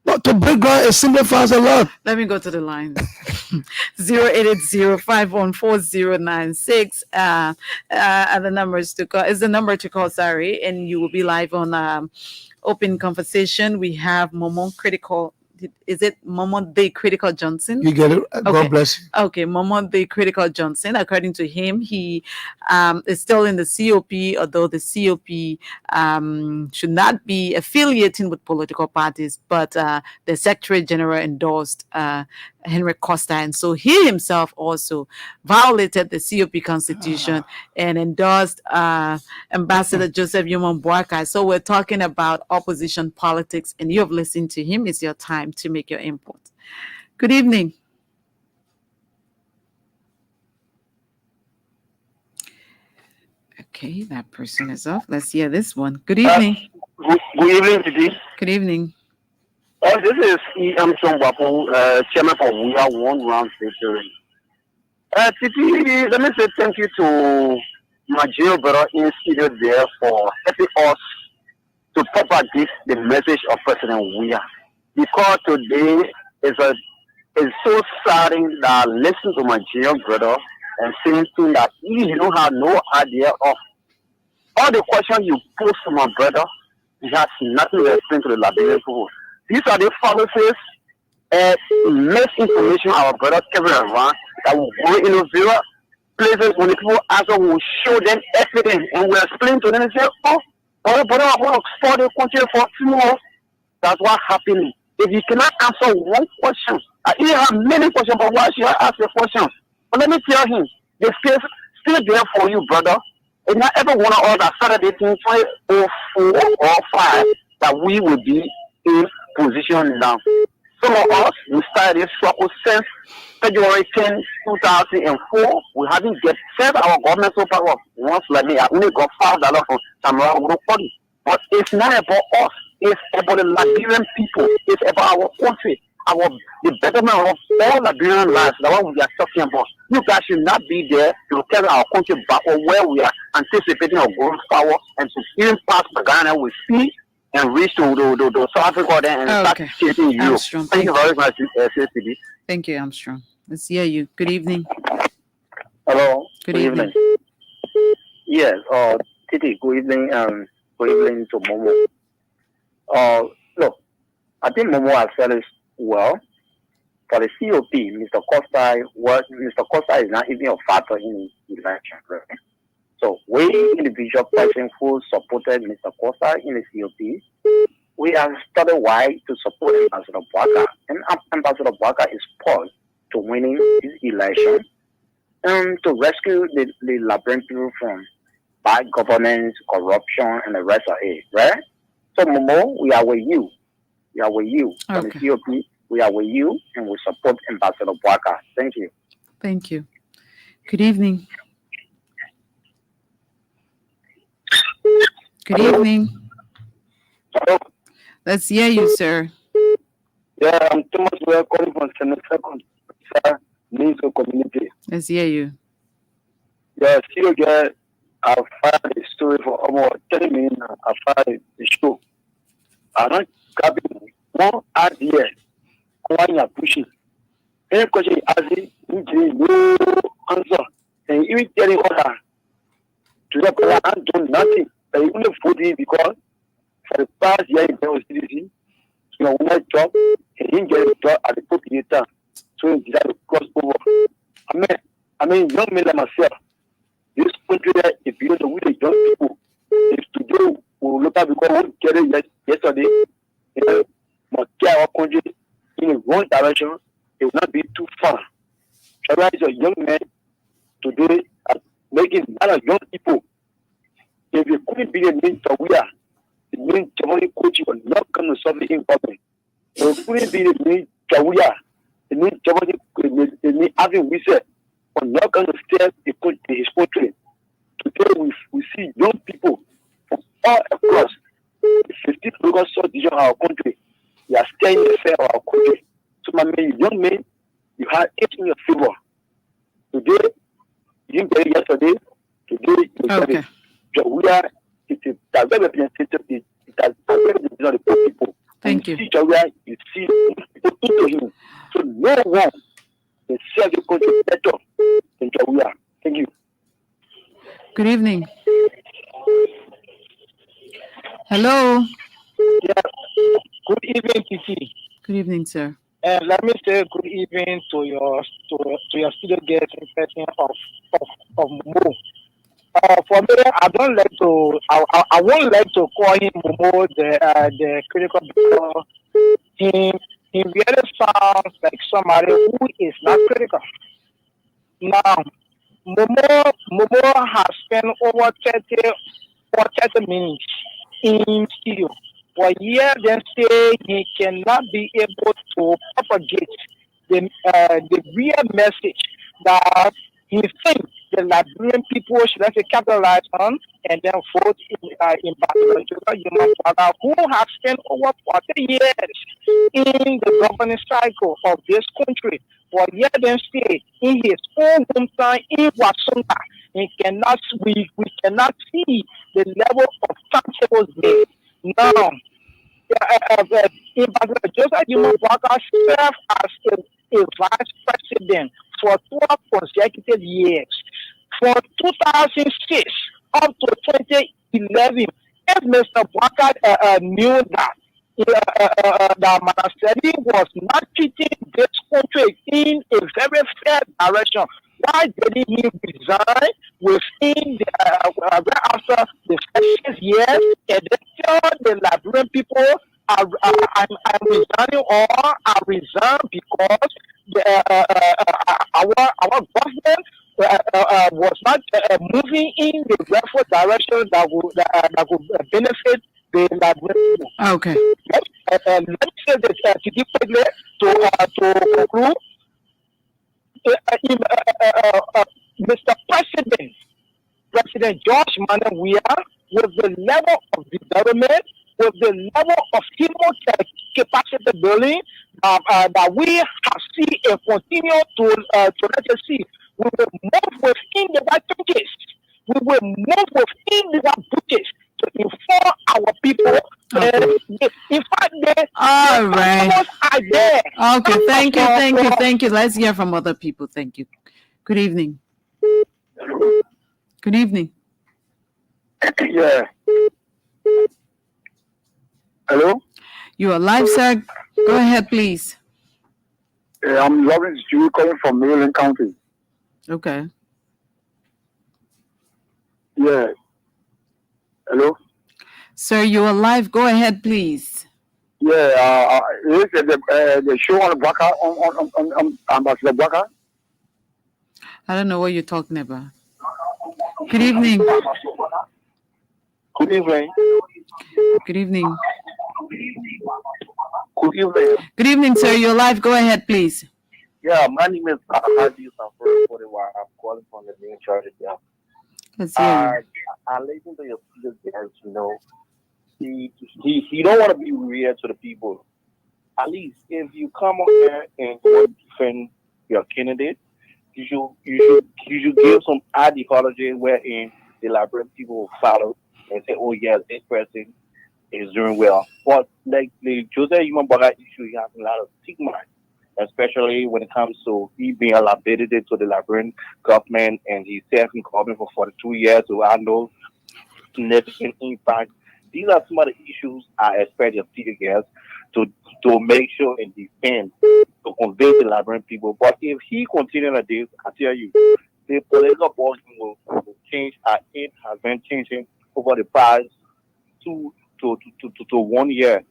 But to break ground, it simplifies a lot. Let me go to the line. 0880-514-096. The numbers to call is the number to call, sorry, and you will be live on Open Conversation. We have Momo Critical. Is it Momo the Critical Johnson? You get it. God bless you. Okay, Momo the Critical Johnson. According to him, he is still in the COP, although the COP should not be affiliating with political parties, but the Secretary General endorsed Henry Costa, and so he himself also violated the COP constitution and endorsed Ambassador Joseph Yman Baka. So we're talking about opposition politics, and you have listened to him. It's your time to make your input. Good evening. Okay, that person is off. Let's hear this one. Good evening. Good evening, Titi. Good evening. This is E.M. Chongwapo, Chairman for We Are One Round Victory. Titi, let me say thank you to my jail brother in studio there for helping us to propagate the message of President Weah. Because today is so saddening that I listen to my jail brother and saying things that you don't have no idea of. All the questions you pose to my brother, he has nothing to explain to the Liberian people. These are the fallacies and misinformation our brother Kevin around that will go in those various places when the people ask us, will show them evidence and we explain to them and say, oh, brother, I want to explore the country for 2 months. That's what happening. If you cannot answer one question, I even have many questions, but why should I ask a question? But let me tell him, the space still there for you, brother. It's not ever one of us that started it in 2004 or 5 that we will be in position now. Some of us, we started this struggle since February 10, 2004. We haven't get served our government so far. Once like me, I only got $5 from Samurai Urukodi. But it's not about us. It's about the Liberian people. It's about our country. The betterment of all Liberian lives. That's what we are talking about. You guys should not be there to carry our country back or where we are anticipating our growth power and to even pass the Ghana with speed and reach to South Africa there and start chasing you. Thank you very much, CCB. Thank you, Armstrong. Let's hear you. Good evening. Hello. Good evening. Yes. Titi. Good evening. Good evening to Momo. Look, I think Momo has said it well. For the COP, Mr. Costa is not even a factor in the election, right? So we individual person who supported Mr. Costa in the COP, we have started why to support Ambassador Baka. And Ambassador Baka is poised to winning this election and to rescue the Liberian people from bad governance, corruption, and the rest of it, right? So Momo, we are with you. We are with you. Okay. For the COP, we are with you and we support Ambassador Baka. Thank you. Thank you. Good evening. Good evening. Hello. Let's hear you, sir. Yeah, I'm Thomas. We are calling from Second Minister Community. Let's hear you. Yeah, still get. I find a story for almost 10 minutes. I find the show. I don't grab one idea. Why you are pushing? Any question you ask it, you give no answer. And even telling order to the person, I do nothing. They only vote in because for the past year in the citizen, you know, when I job, he didn't get a job at the populator. So he decided to cross over. I mean, young men like myself, this country, if you know with the young people, if today we look at because we get it yesterday, you know, must get our country in the wrong direction, it will not be too far. So as a young man today, making a lot of young people, if you couldn't be the main career, the main Germany coach will not come to solve the problem. If you couldn't be the main career, the main Germany, the main having research, will not come to steer his country. Today we see young people from all across 50 local subdivisions of our country. 10 years or country. So my man, young man, you had it in your favor. Today, you didn't get it yesterday. Today, you got Okay. it. So we are, it is a very representative, it has very the people. Thank you. See Jawia, you see people to him. So no one can share the country better than Jawia. Thank you. Good evening. Hello. Yeah. Good evening, TT. Good evening, sir. And let me say good evening to your studio guest in person of Momo. For me, I don't like to. I won't like to call him Momo the critical because he really sounds like somebody who is not critical. Now, Momo has spent over 30 minutes in studio. For years, then say he cannot be able to propagate the real message that he thinks the Liberian people should have to capitalize on and then vote in biological human father who have spent over 40 years in the governing cycle of this country. For years, then stay in his own hometown in Wasunga. We cannot see the level of tangibles there. Now, Joseph Human Walker served as a vice president for 12 consecutive years. From 2006 up to 2011, if Mr. Walker knew that that Manasteri was not treating this country in a very fair direction, why didn't he resign within right after the 6 years and then tell the Liberian people I'm resigning or I resign because our government was not moving in the rightful direction that would benefit the Liberian people. Okay. Let me say this to give quickly to conclude. Mr. President George Manuel Weah, with the level of development, with the level of human capacity building that we have seen and continue to let us see, we will move within the right changes. We will move within the right bridges to inform our people. In fact, All right. are there. Okay. Thank you. Let's hear from other people. Thank you. Good evening. Good evening. Yeah. Hello? You are live, sir. Go ahead, please. I'm Lawrence Jew calling from Maryland County. Okay. Yeah. Hello? Sir, you are live. Go ahead, please. Yeah, is the show on Baka on Ambassador Baka? I don't know what you're talking about. Good evening. Good evening. Good evening. Good evening. Good evening, sir. You're live. Go ahead, please. Yeah, my name is Hadi Sanford. I'm calling from the main church. Yeah. Let's hear I listen to your speakers, you know. He don't want to be real to the people. At least if you come on here and defend your candidate, you should give some ideology wherein the Liberian people will follow and say, oh yes, this person is doing well. But like the Jose Human Baga issue, he has a lot of stigma, especially when it comes to he being a liability to the Liberian government and he's serving government for 42 years, so I know significant impact. These are some of the issues I expect your speakers to make sure and defend, to convince the Liberian people. But if he continues like this, I tell you, the political ball will change as it has been changing over the past 2 to 1 year.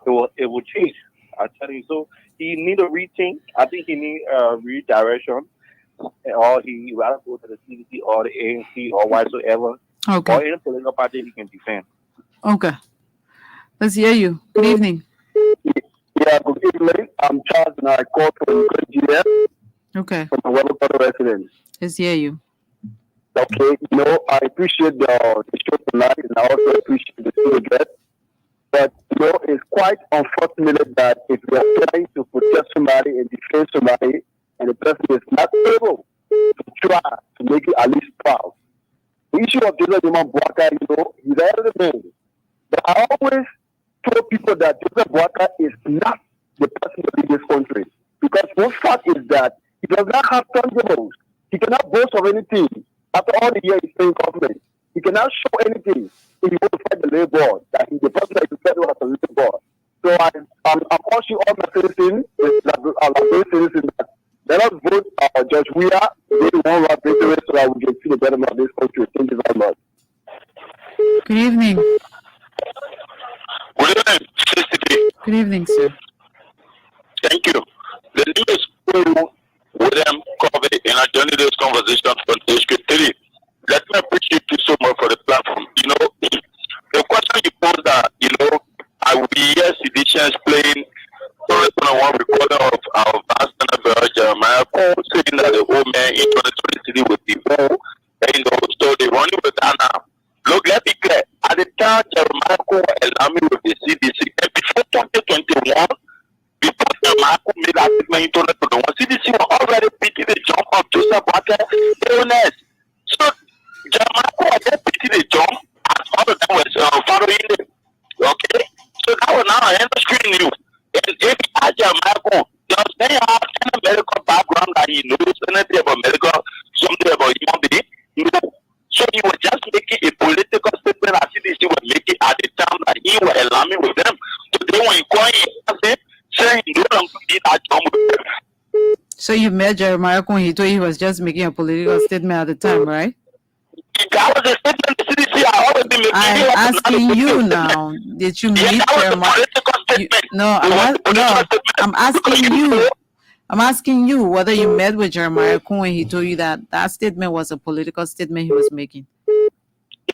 It will change. I tell you. So he need a rethink. I think he need a redirection. Or he rather go to the CDC or the ANC or whatsoever. Okay. Or any political party he can defend. Okay. Let's hear you. Good evening. Yeah, good evening. I'm Charles and I call from Nigeria. Okay. From the Wellington residence. Let's hear you. Okay, I appreciate the show tonight and I also appreciate the studio guest. But, it's quite unfortunate that if you are trying to protect somebody and defend somebody, and the person is not able to try to make you at least proud. The issue of Joseph Human Boaka, he's an elderly man. But I always told people that Joseph Boaka is not the person in this country. Because one fact is that he does not have tangibles. He cannot boast of anything. After all the years he's in government, he cannot show anything if he wants to fight the labor, that he's the person that you said was a little boy. So I'm urging all my citizens, that let us vote Judge Weah, they won't run victory so that we can see the betterment of this country. Thank you very much. Good evening. Good evening, CCTV. Good evening, sir. Thank you. The news William Covey in a journey this conversation from HQ3. Let me appreciate you so much for the platform. The question you posed that, I will be here seditions playing one recording of our past Jeremiah saying that the old man in 2020 will be who, so they running with Anna. Look, let me clear. At the time, Jeremiah allowed me with the CDC, and before 2021, before Jeremiah made that statement in 2021, CDC were already picking the jump of Joseph Boaka illness. So Jeremiah had picking the jump, as all of them was following them. Okay? So that was now an industry news. And if Jeremiah they have a medical background that he knows anything about medical, something about human being, So he was just making a political statement as CDC was making at the time that he was alarming with them. So they were inquiring, saying he don't need that job with them. So you met Jeremiah when he told you he was just making a political statement at the time, right? That was a statement the CDC I always been making. I'm asking you now. Did you meet Jeremiah? I'm asking you. I'm asking you whether you met with Jeremiah when he told you that that statement was a political statement he was making.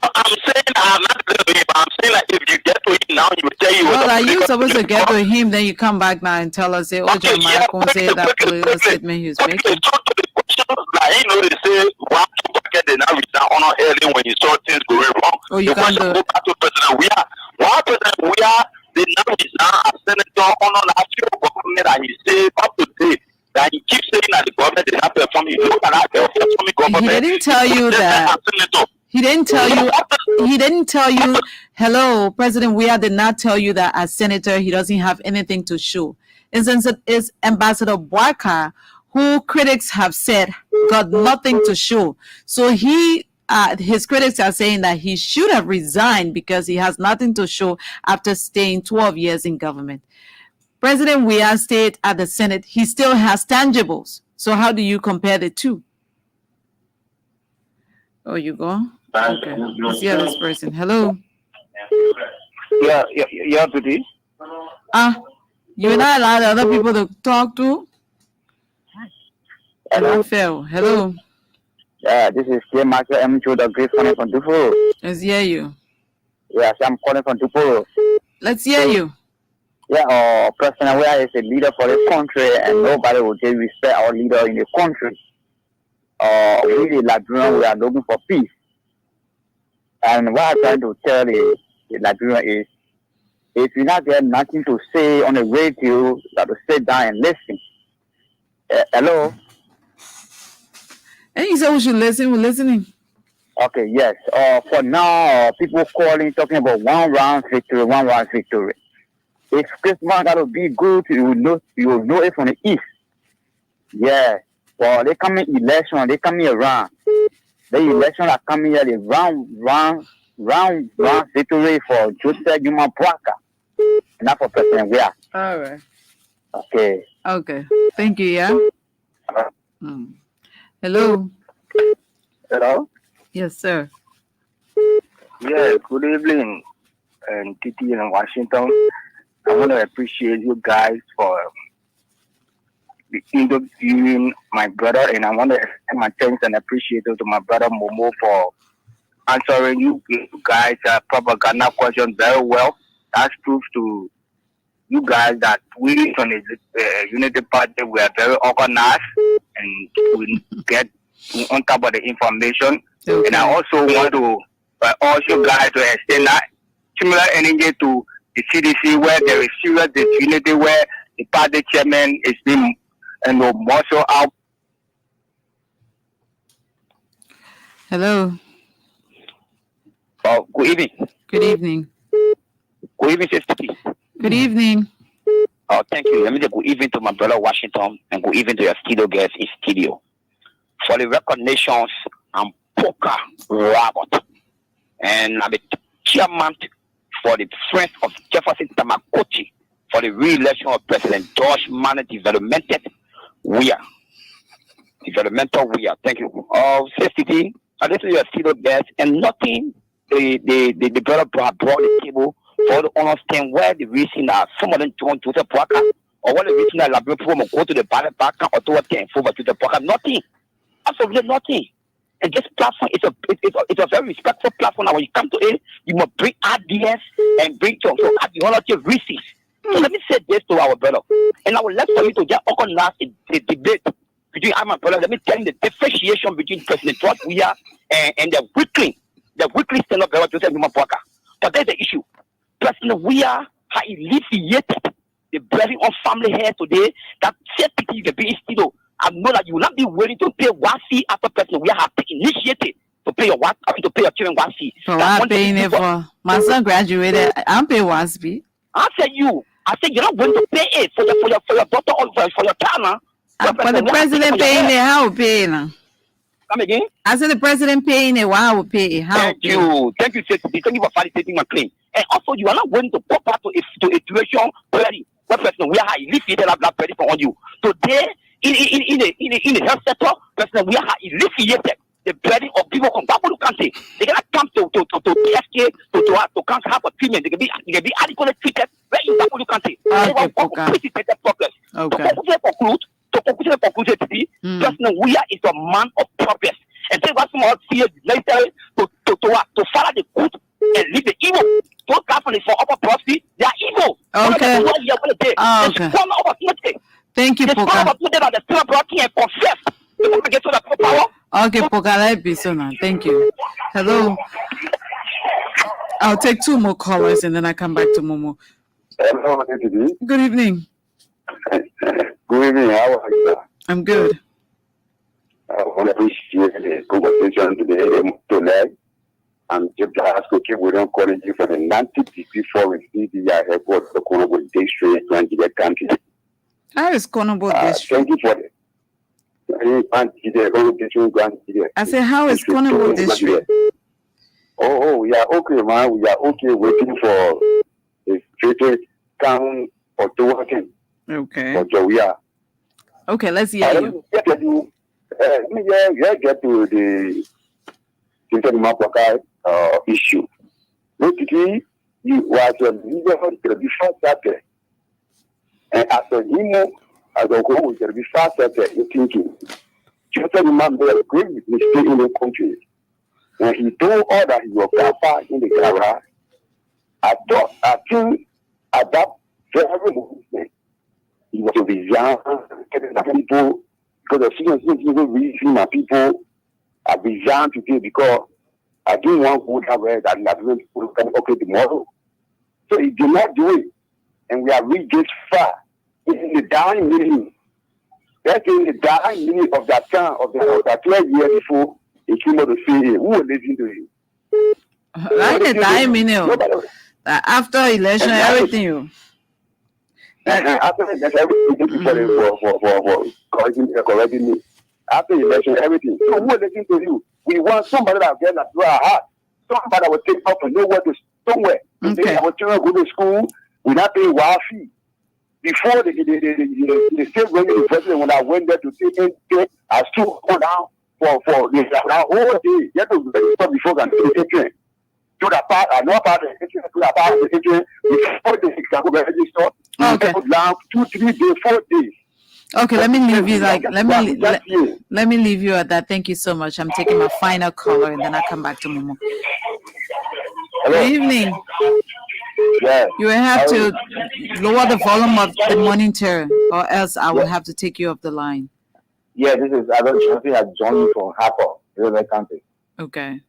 I'm saying I'm not going to him. I'm saying that if you get to him now, he will tell you. Well, are you supposed to get to him? Then you come back now and tell us, Jeremiah say that political statement he was making. So to the question, they say one bucket they now reach down on early when he saw things going wrong. Oh, you can't do it. President Weah. One President Weah did now resign as senator on last year government that he said up to date. That he keeps saying that the government did not perform. He look at that performing government. He didn't tell you that. He didn't tell you. He didn't tell you. Hello, President Weah did not tell you that as senator he doesn't have anything to show. It's Ambassador Boaka, who critics have said got nothing to show. So his critics are saying that he should have resigned because he has nothing to show after staying 12 years in government. President Weah stayed at the Senate. He still has tangibles. So how do you compare the two? Oh, you go? Okay. Let's hear this person. Hello. Yeah, today. You're not allowed other people to talk to? Hello. Yeah, this is J. Michael M. Cho, the great calling from Duforo. Let's hear you. Yes, I'm calling from Duforo. Let's hear you. Yeah, President Weah is a leader for the country, and nobody will take respect our leader in the country. We the Liberian, we are looking for peace. And what I'm trying to tell the Liberian is, if you not get nothing to say on the radio, you have to sit down and listen. Hello? And you said we should listen. We're listening. Okay, yes. For now, people calling, talking about one round victory. If Christmas got to be good, you will know it from the east. Yeah. Well, they coming election, they coming around. The election are coming here, the round victory for Joseph Human Boaka. Not for President Weah. All right. Okay. Thank you, yeah? Hello? Hello? Yes, sir. Yeah, good evening, and Titi in Washington. I want to appreciate you guys for interviewing my brother, and I want to extend my thanks and appreciation to my brother Momo for answering you guys propaganda question very well. That proves to you guys that we from the Unity Party, we are very organized and we get on top of the information. And I also want to urge you guys to extend that similar energy to the CDC, where there is serious disunity, where the party chairman is being martial out. Hello. Oh, good evening. Good evening. Good evening, Sister. Good evening. Oh, thank you. Let me say good evening to my brother Washington and good evening to your studio guests in studio. For the recognitions, I'm Poker Robert. And I'm the chairman for the Friends of Jefferson Tamakochi for the re-election of President George Mann Developmental We are. Thank you. Safety, I listen to your studio guests and nothing the brother brought the table for to understand where the reason that some of them join to the program or what the reason that Labrador people go to the ballot back or to attend for to the program. Nothing. Absolutely nothing. And this platform is a very respectful platform. Now when you come to it, you must bring ideas and bring to ideology reasons. So let me say this to our brother. And I would like for you to just organize a debate between my brother. Let me tell you the differentiation between President George Weah and the weakling stand-up brother Joseph Numa Parker. But there's the issue. President Weah has alleviated the burden on family here today that said people you can be in studio. I know that you will not be willing to pay one fee after President Weah has initiated to pay your children one fee. So I'm paying it for my son graduated. I'm paying one fee. I said you're not willing to pay it for your daughter or for your child. But the president paying it, how will pay it now? Come again? I said the president paying it, why will pay it? How? Thank you, Safety. Thank you for validating my claim. And also, you are not willing to pop out to a situation where President Weah has alleviated that burden on you. Today, in the health sector, President Weah has alleviated the burden of people from Babulu country. They cannot come to PSK to come have a treatment. They can be adequately treated right in Babulu country. Okay. To conclude, President Weah is a man of progress. And they want to see necessary to follow the good and leave the evil. Those companies for upper profit, they are evil. Okay. Thank you, Poka. Okay, Poka, let be so now. Thank you. Hello. I'll take two more callers and then I come back to Momo. Hello, good evening. Good evening. How are you? I'm good. I want to appreciate the conversation tonight. I'm just asking if we don't call you for the 90-degree foreign CDI headquarters of Konobo District, Nigeria country. How is Konobo District? Thank you for it. I said, how is Konobo District? Oh, we are okay, man. We are okay waiting for the treaty count or to working. Okay. So we are. Okay, let's hear you. Get to the issue. Basically, you was a leader before that. And as a human, as a whole, before that, you thinking. Just remember a great mistake in the country. When he told all that he was grandpa in the garage, I think at that very moment, he was a vision, people, because the people reaching my people, I began today because I didn't want to have read that people can okay tomorrow. So he did not do it. And we have reached this far. In the dying minute, that's in the dying minute of that time, of that 12 years before he came out to say, who will listen to him? Like the dying minute. After election, everything. After election, everything for correcting me. After election, everything. So who will listen to you? We want somebody that will get that to our heart. Somebody that will take up and know where to somewhere. Okay. Our children go to school, we not pay fee. Before the state running the president, when I went there to take in, I still go down for the whole day. You have to register before and take it. To the part, I know about the to the part of the before the can go register. Okay. Down 2, 3 days, 4 days. Okay, let me leave you let me leave you at that. Thank you so much. I'm taking my final caller and then I'll come back to Momo. Hello. Good evening. Yeah. You will have to lower the volume of the monitor or else I will have to take you off the line. Yeah, this is Adol Chafi at Johnny from Harper, River County. Okay.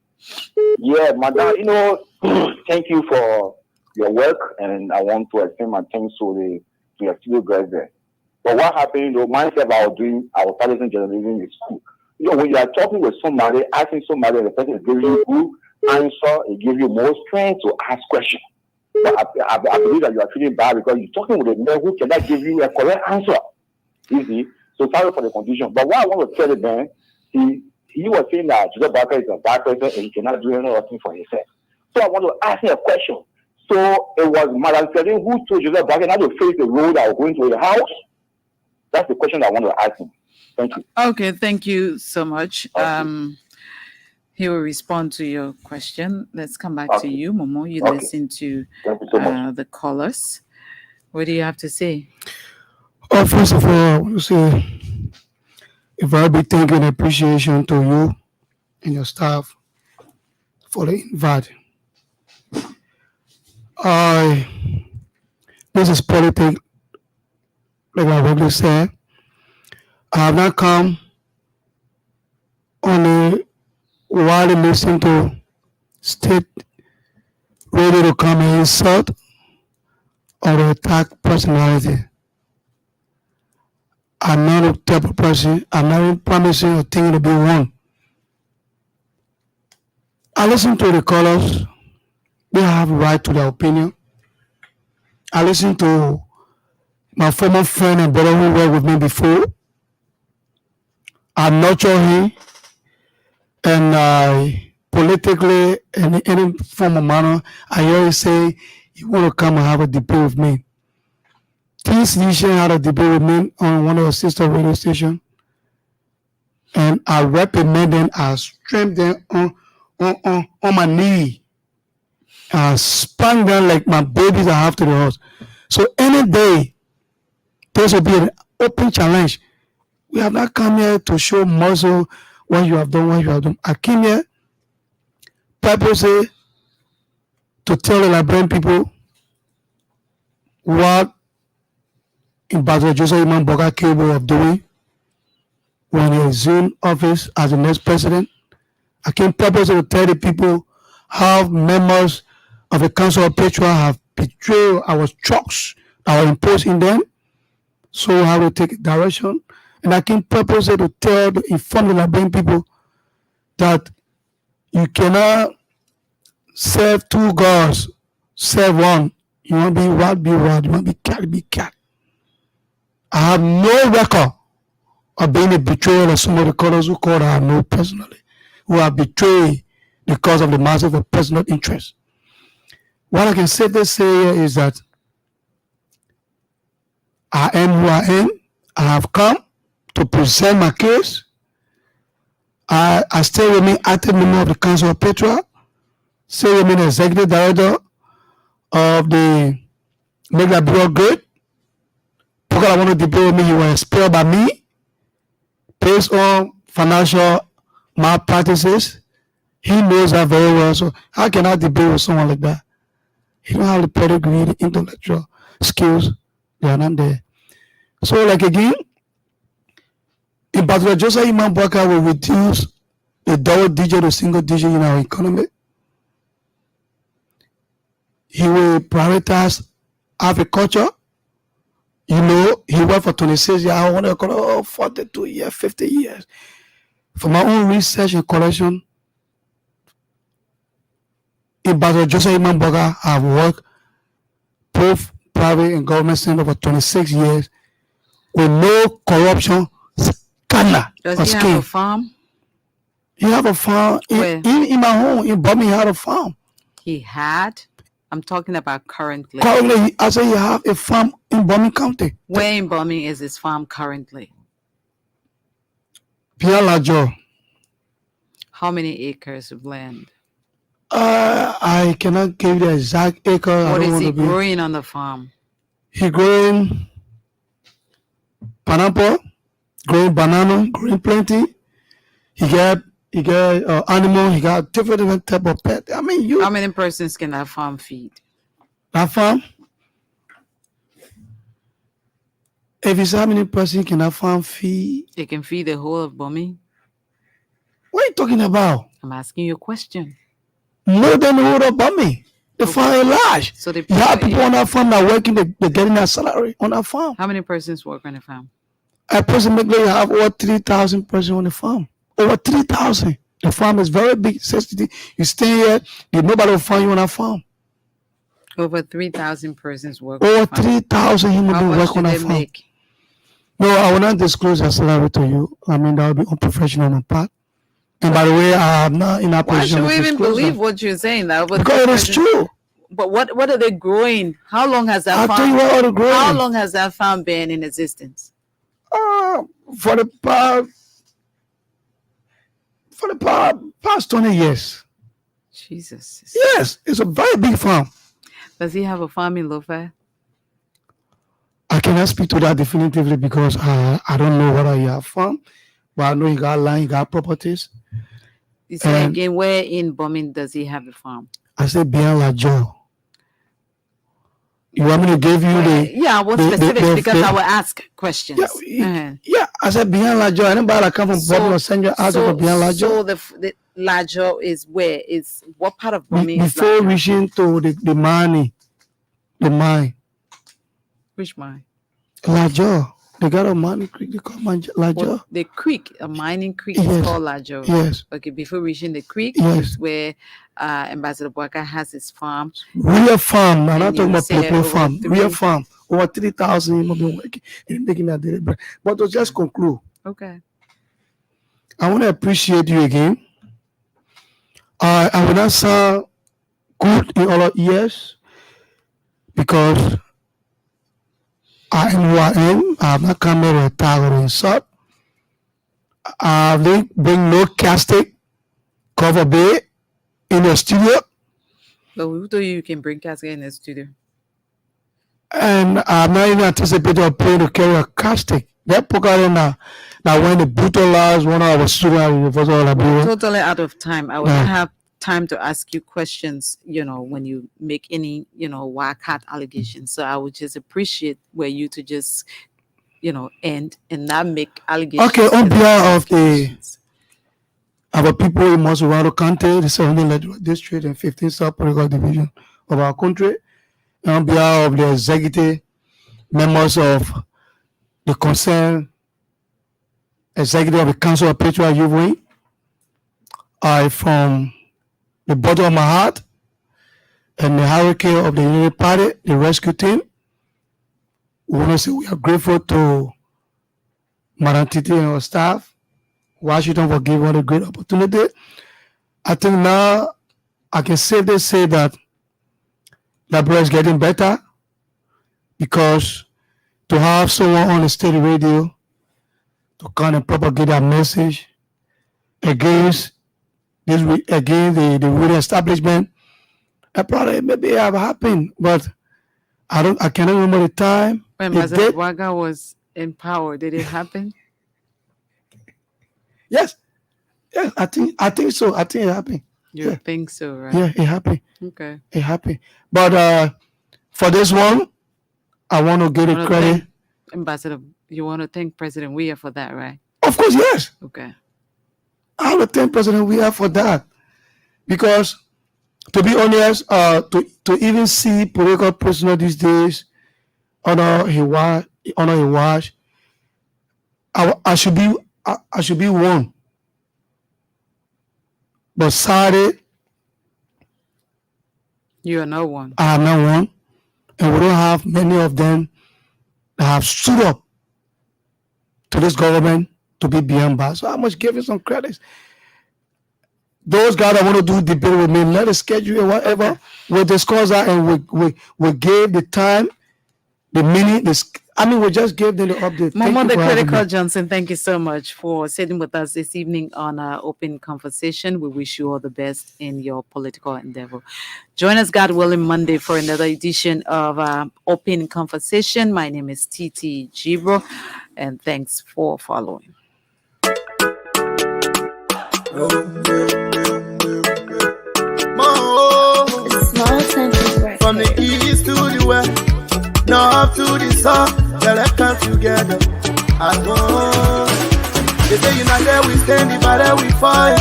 Yeah, madam, thank you for your work, and I want to extend my thanks to your studio guys there. But what happened, myself, I was studying journalism in school. When you are talking with somebody, asking somebody, and the person is giving you good answer, it gives you more strength to ask questions. But I believe that you are feeling bad because you're talking with a man who cannot give you a correct answer. You see? So sorry for the confusion. But what I want to tell you, man, he was saying that Joseph Barker is a bad person and he cannot do anything for himself. So I want to ask him a question. So it was Madam Celine who told Joseph Barker not to face the road that was going to the house. That's the question I want to ask him. Thank you. Okay, thank you so much. He will respond to your question. Let's come back to you, Momo. You listen to the callers. What do you have to say? Oh, first of all, I want to say a very big thank you and appreciation to you and your staff for the invite. This is politics, like I already said. I have not come only while listening to state ready to come and insult or to attack personality. I'm not a type of person. I'm not promising or thinking to be one. I listen to the callers. They have a right to their opinion. I listen to my former friend and brother who worked with me before. I nurture him, and politically, in any form of manner, I always say, you want to come and have a debate with me. This nation had a debate with me on one of the sister radio stations, and I reprimand them, I strength them on my knee. I spank them like my babies I have to the house. So any day, this will be an open challenge. We have not come here to show muscle what you have done, I came here purposely to tell the Liberian people what Ambassador Joseph Iman Boga capable of doing when he assumed office as the next president. I came purposely to tell the people how members of the Council of Patriots have betrayed our trust that were imposed in them, so how to take direction. And I came purposely to inform the Liberian people that you cannot serve two gods, serve one. You want to be what, be what. You want to be cat. I have no record of being a betrayer of some of the callers who called I know personally, who have betrayed because of the massive of personal interest. What I can safely say here is that I am who I am. I have come to present my case. I still remain active member of the Council of Patriots, still remain executive director of the Make That Bureau Good. Because I want to debate with me, he was expelled by me based on financial malpractices. He knows that very well. So how can I debate with someone like that? He don't have the pedigree, the intellectual skills. They are not there. So like again, Ambassador Joseph Iman Boga will reduce the double digit to single digit in our economy. He will prioritize agriculture. You know, he worked for 26 years. I want to call 42 years, 50 years. For my own research and collection, Ambassador Joseph Iman Boga have worked both private and government sector for 26 years with no corruption scandal. Does he have a farm? He have a farm in my home in Birmingham. He had a farm. He had. I'm talking about currently. Currently, I say he have a farm in Birmingham County. Where in Birmingham is his farm currently? Pierre Lajo. How many acres of land? I cannot give the exact acre. What is he growing on the farm? He growing pineapple, growing banana, growing plenty. He got animal. He got different type of pet. I mean, How many persons can that farm feed? That farm? If it's how many persons can that farm feed? It can feed the whole of Birmingham. What are you talking about? I'm asking you a question. More than the whole of Birmingham. The farm is large. So you have people on that farm that are working, they're getting their salary on that farm. How many persons work on the farm? Approximately, you have over 3,000 persons on the farm. Over 3,000. The farm is very big. You stay here, nobody will find you on that farm. Over 3,000 persons work. Over 3,000 human beings work on that farm. Make? No, I will not disclose their salary to you. I mean, that would be unprofessional on my part. And by the way, I am not in a position. Why should we even believe what you're saying now? Because it is true. But what are they growing? How long has that farm? I'll tell you what are growing. How long has that farm been in existence? For the past 20 years. Jesus. Yes, it's a very big farm. Does he have a farm in Lofa? I cannot speak to that definitively because I don't know whether he has farm, but I know he got land, he got properties. You say again, where in Bomin does he have a farm? I said beyond La Joe. You want me to give you the... Yeah, I want specifics because I will ask questions. Yeah, I said beyond La Joe. Anybody that come from Bomin or send your ask for beyond La Joe. So the La Joe is where? Is what part of Bomin? Before reaching to the mine. Which mine? La Joe. They got a mining creek. They call La Joe. The creek, a mining creek, is called La Joe. Yes. Okay, before reaching the creek, yes, is where Ambassador Boaka has his farm. Real farm. I'm not talking about people farm. Real farm. Over 3,000 people been working and making that daily bread. But to just conclude. Okay. I want to appreciate you again. I will not sound good in all of ears because I am who I am. I have not come here to attack or insult. I bring no casting, cover bay in the studio. But who told you can bring casting in the studio? And I'm not even anticipating or playing to carry a casting. That poker now when the brutalized one of our students at University of Liberia. Totally out of time. I will not have time to ask you questions, when you make any, wildcat allegations. So I would just appreciate where you to just, end and not make allegations. Okay, on behalf of our people in Masurado County, the 17th District and 15th South Political Division of our country, and on behalf of the executive members of the concerned executive of the Council of Patriot Youth Wing, I from the bottom of my heart and the hierarchy of the Unity Party, the rescue team, we want to say we are grateful to Madam Titi and our staff, Washington, for giving us a great opportunity. I think now I can safely say that Liberia is getting better because to have someone on the state radio to kind of propagate that message against the ruling establishment, that probably maybe have happened, but I cannot remember the time. When President Waga was in power, did it happen? Yes, I think so. I think it happened. You think so, right? Yeah, it happened. Okay. It happened. But for this one, I want to give it credit. Ambassador, you want to thank President Weah for that, right? Of course, yes. Okay. I want to thank President Weah for that. Because, to be honest, to even see political prisoners these days, honor his watch, I should be one. But sadly, you are not one. I am not one. And we don't have many of them that have stood up to this government to be beyond bars. So I must give you some credit. Those guys that want to do debate with me, let us schedule whatever. We'll discuss that and we gave the time, the minute, we just gave them the update. Mama the Critical Johnson, thank you so much for sitting with us this evening on our open conversation. We wish you all the best in your political endeavor. Join us, God willing, Monday for another edition of Open Conversation. My name is Titi Jibro, and thanks for following. From the east to the west, north to the south, let's come together as one. They say united we stand, divided we fall.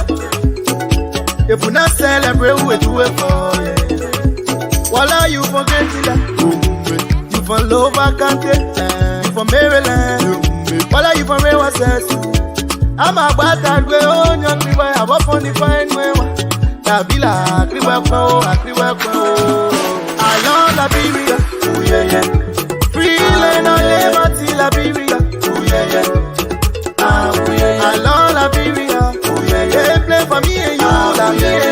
If we not celebrate, we do it for. Voila, you for Gentile, you for Lova Kante, you for Maryland. Voila, you for Rewa Sessu. I'm a bad way on your river. I'm up on the fine way. Tabila, Kriwako. I love Liberia, oh yeah yeah. Freeland on liberty, Liberia, oh yeah yeah. Ah oh yeah, I love Liberia, oh yeah yeah. They play for me and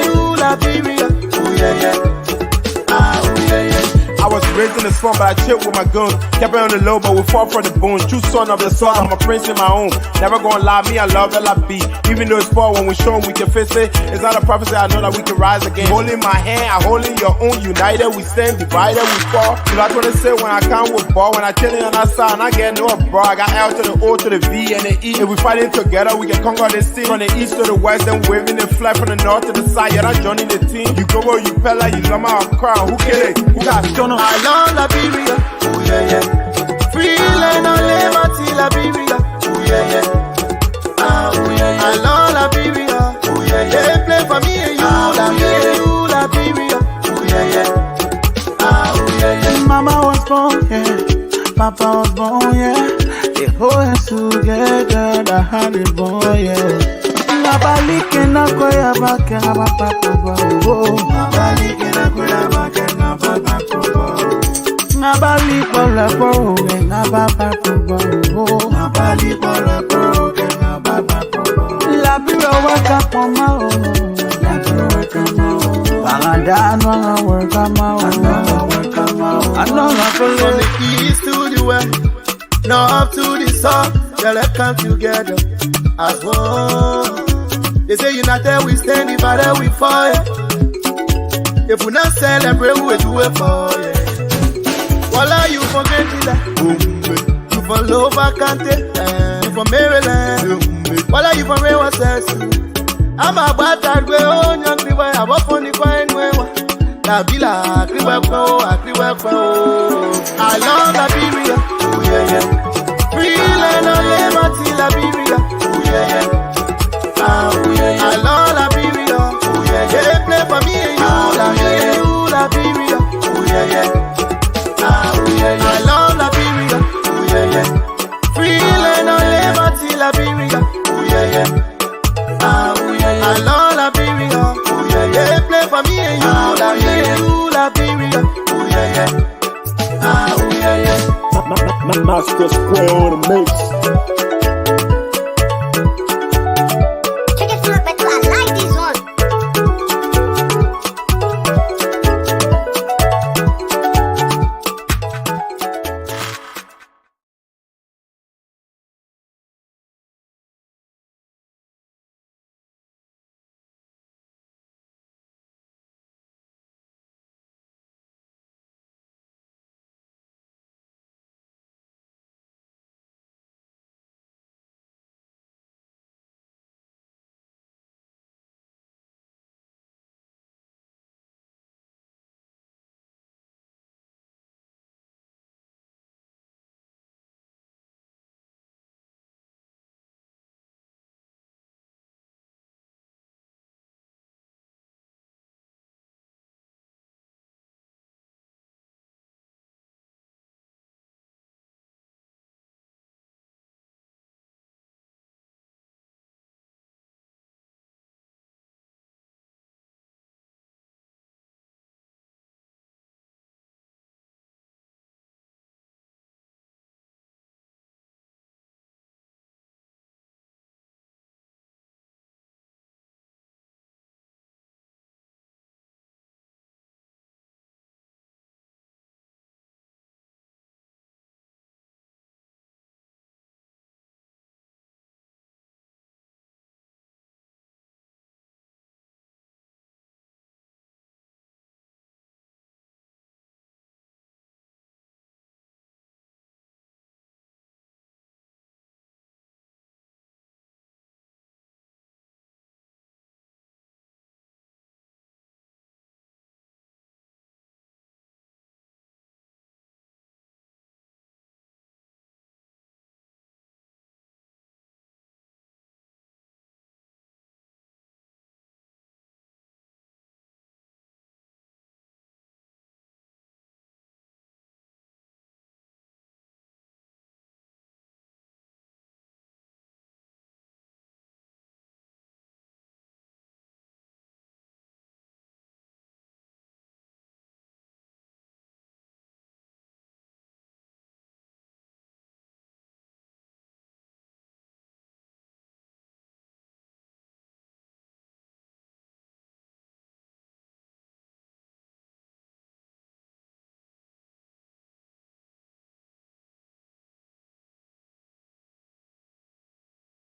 you, Liberia, oh yeah yeah. Ah oh yeah yeah. I was raised in the slum, but I chilled with my guns. Kept it on the low, but we fought for the bones. True son of the sun, I'm a prince in my own. Never gonna lie, me, I love LIB. Even though it's far, when we show 'em we can face it. It's not a prophecy, I know that we can rise again. Holding my hand, I holding your own. United, we stand, divided, we fall. You know what I say when I come with ball. When I chillin' on that side, and I get no bro. I got L to the O to the V and the E. If we fighting together, we can conquer the sea. From the east to the west, then waving the flag from the north to the side. You're not joining the team. You go where you pella, you love my crown. Who kill it? Who got shown up? I love Liberia, oh yeah yeah. Freeland on liberty, Liberia, oh yeah yeah. Ah oh yeah yeah. I love Liberia, oh yeah yeah. They play for me and you, Liberia, oh yeah yeah. Ah oh yeah yeah. Mama was born, yeah. Papa was born, yeah. The whole house together, the honey boy, yeah. Nabalike na koya bake na papa kobo. Nabalike na koya bake na papa kobo. Nabalike na koya na papa kobo. Nabalike na koya na papa kobo. La biro waka poma o. La biro waka ma o. Bangada anwa waka ma o. From the east to the west, north to the south, yeah, let's come together as one. They say united we stand, divided we fight. If we not celebrate, we do it for you. Voila, you for Gentile, you for Lova Kante, you for Maryland. Voila, you for Rewa Sessu. I'm a bad way on your river. I'm up on the fine way. Tabila, Kriwako. I love Liberia, oh yeah yeah. Freeland on liberty, Liberia, oh yeah yeah. Ah oh yeah, I love Liberia, oh yeah yeah. They play for me and you, Liberia, oh yeah yeah. Ah oh yeah, I love Liberia, oh yeah yeah. Freeland on liberty, Liberia, oh yeah yeah. Ah oh yeah, I love Liberia, oh yeah yeah. They play for me and you, Liberia, oh yeah yeah. Ah oh yeah yeah. Master Square on the mix.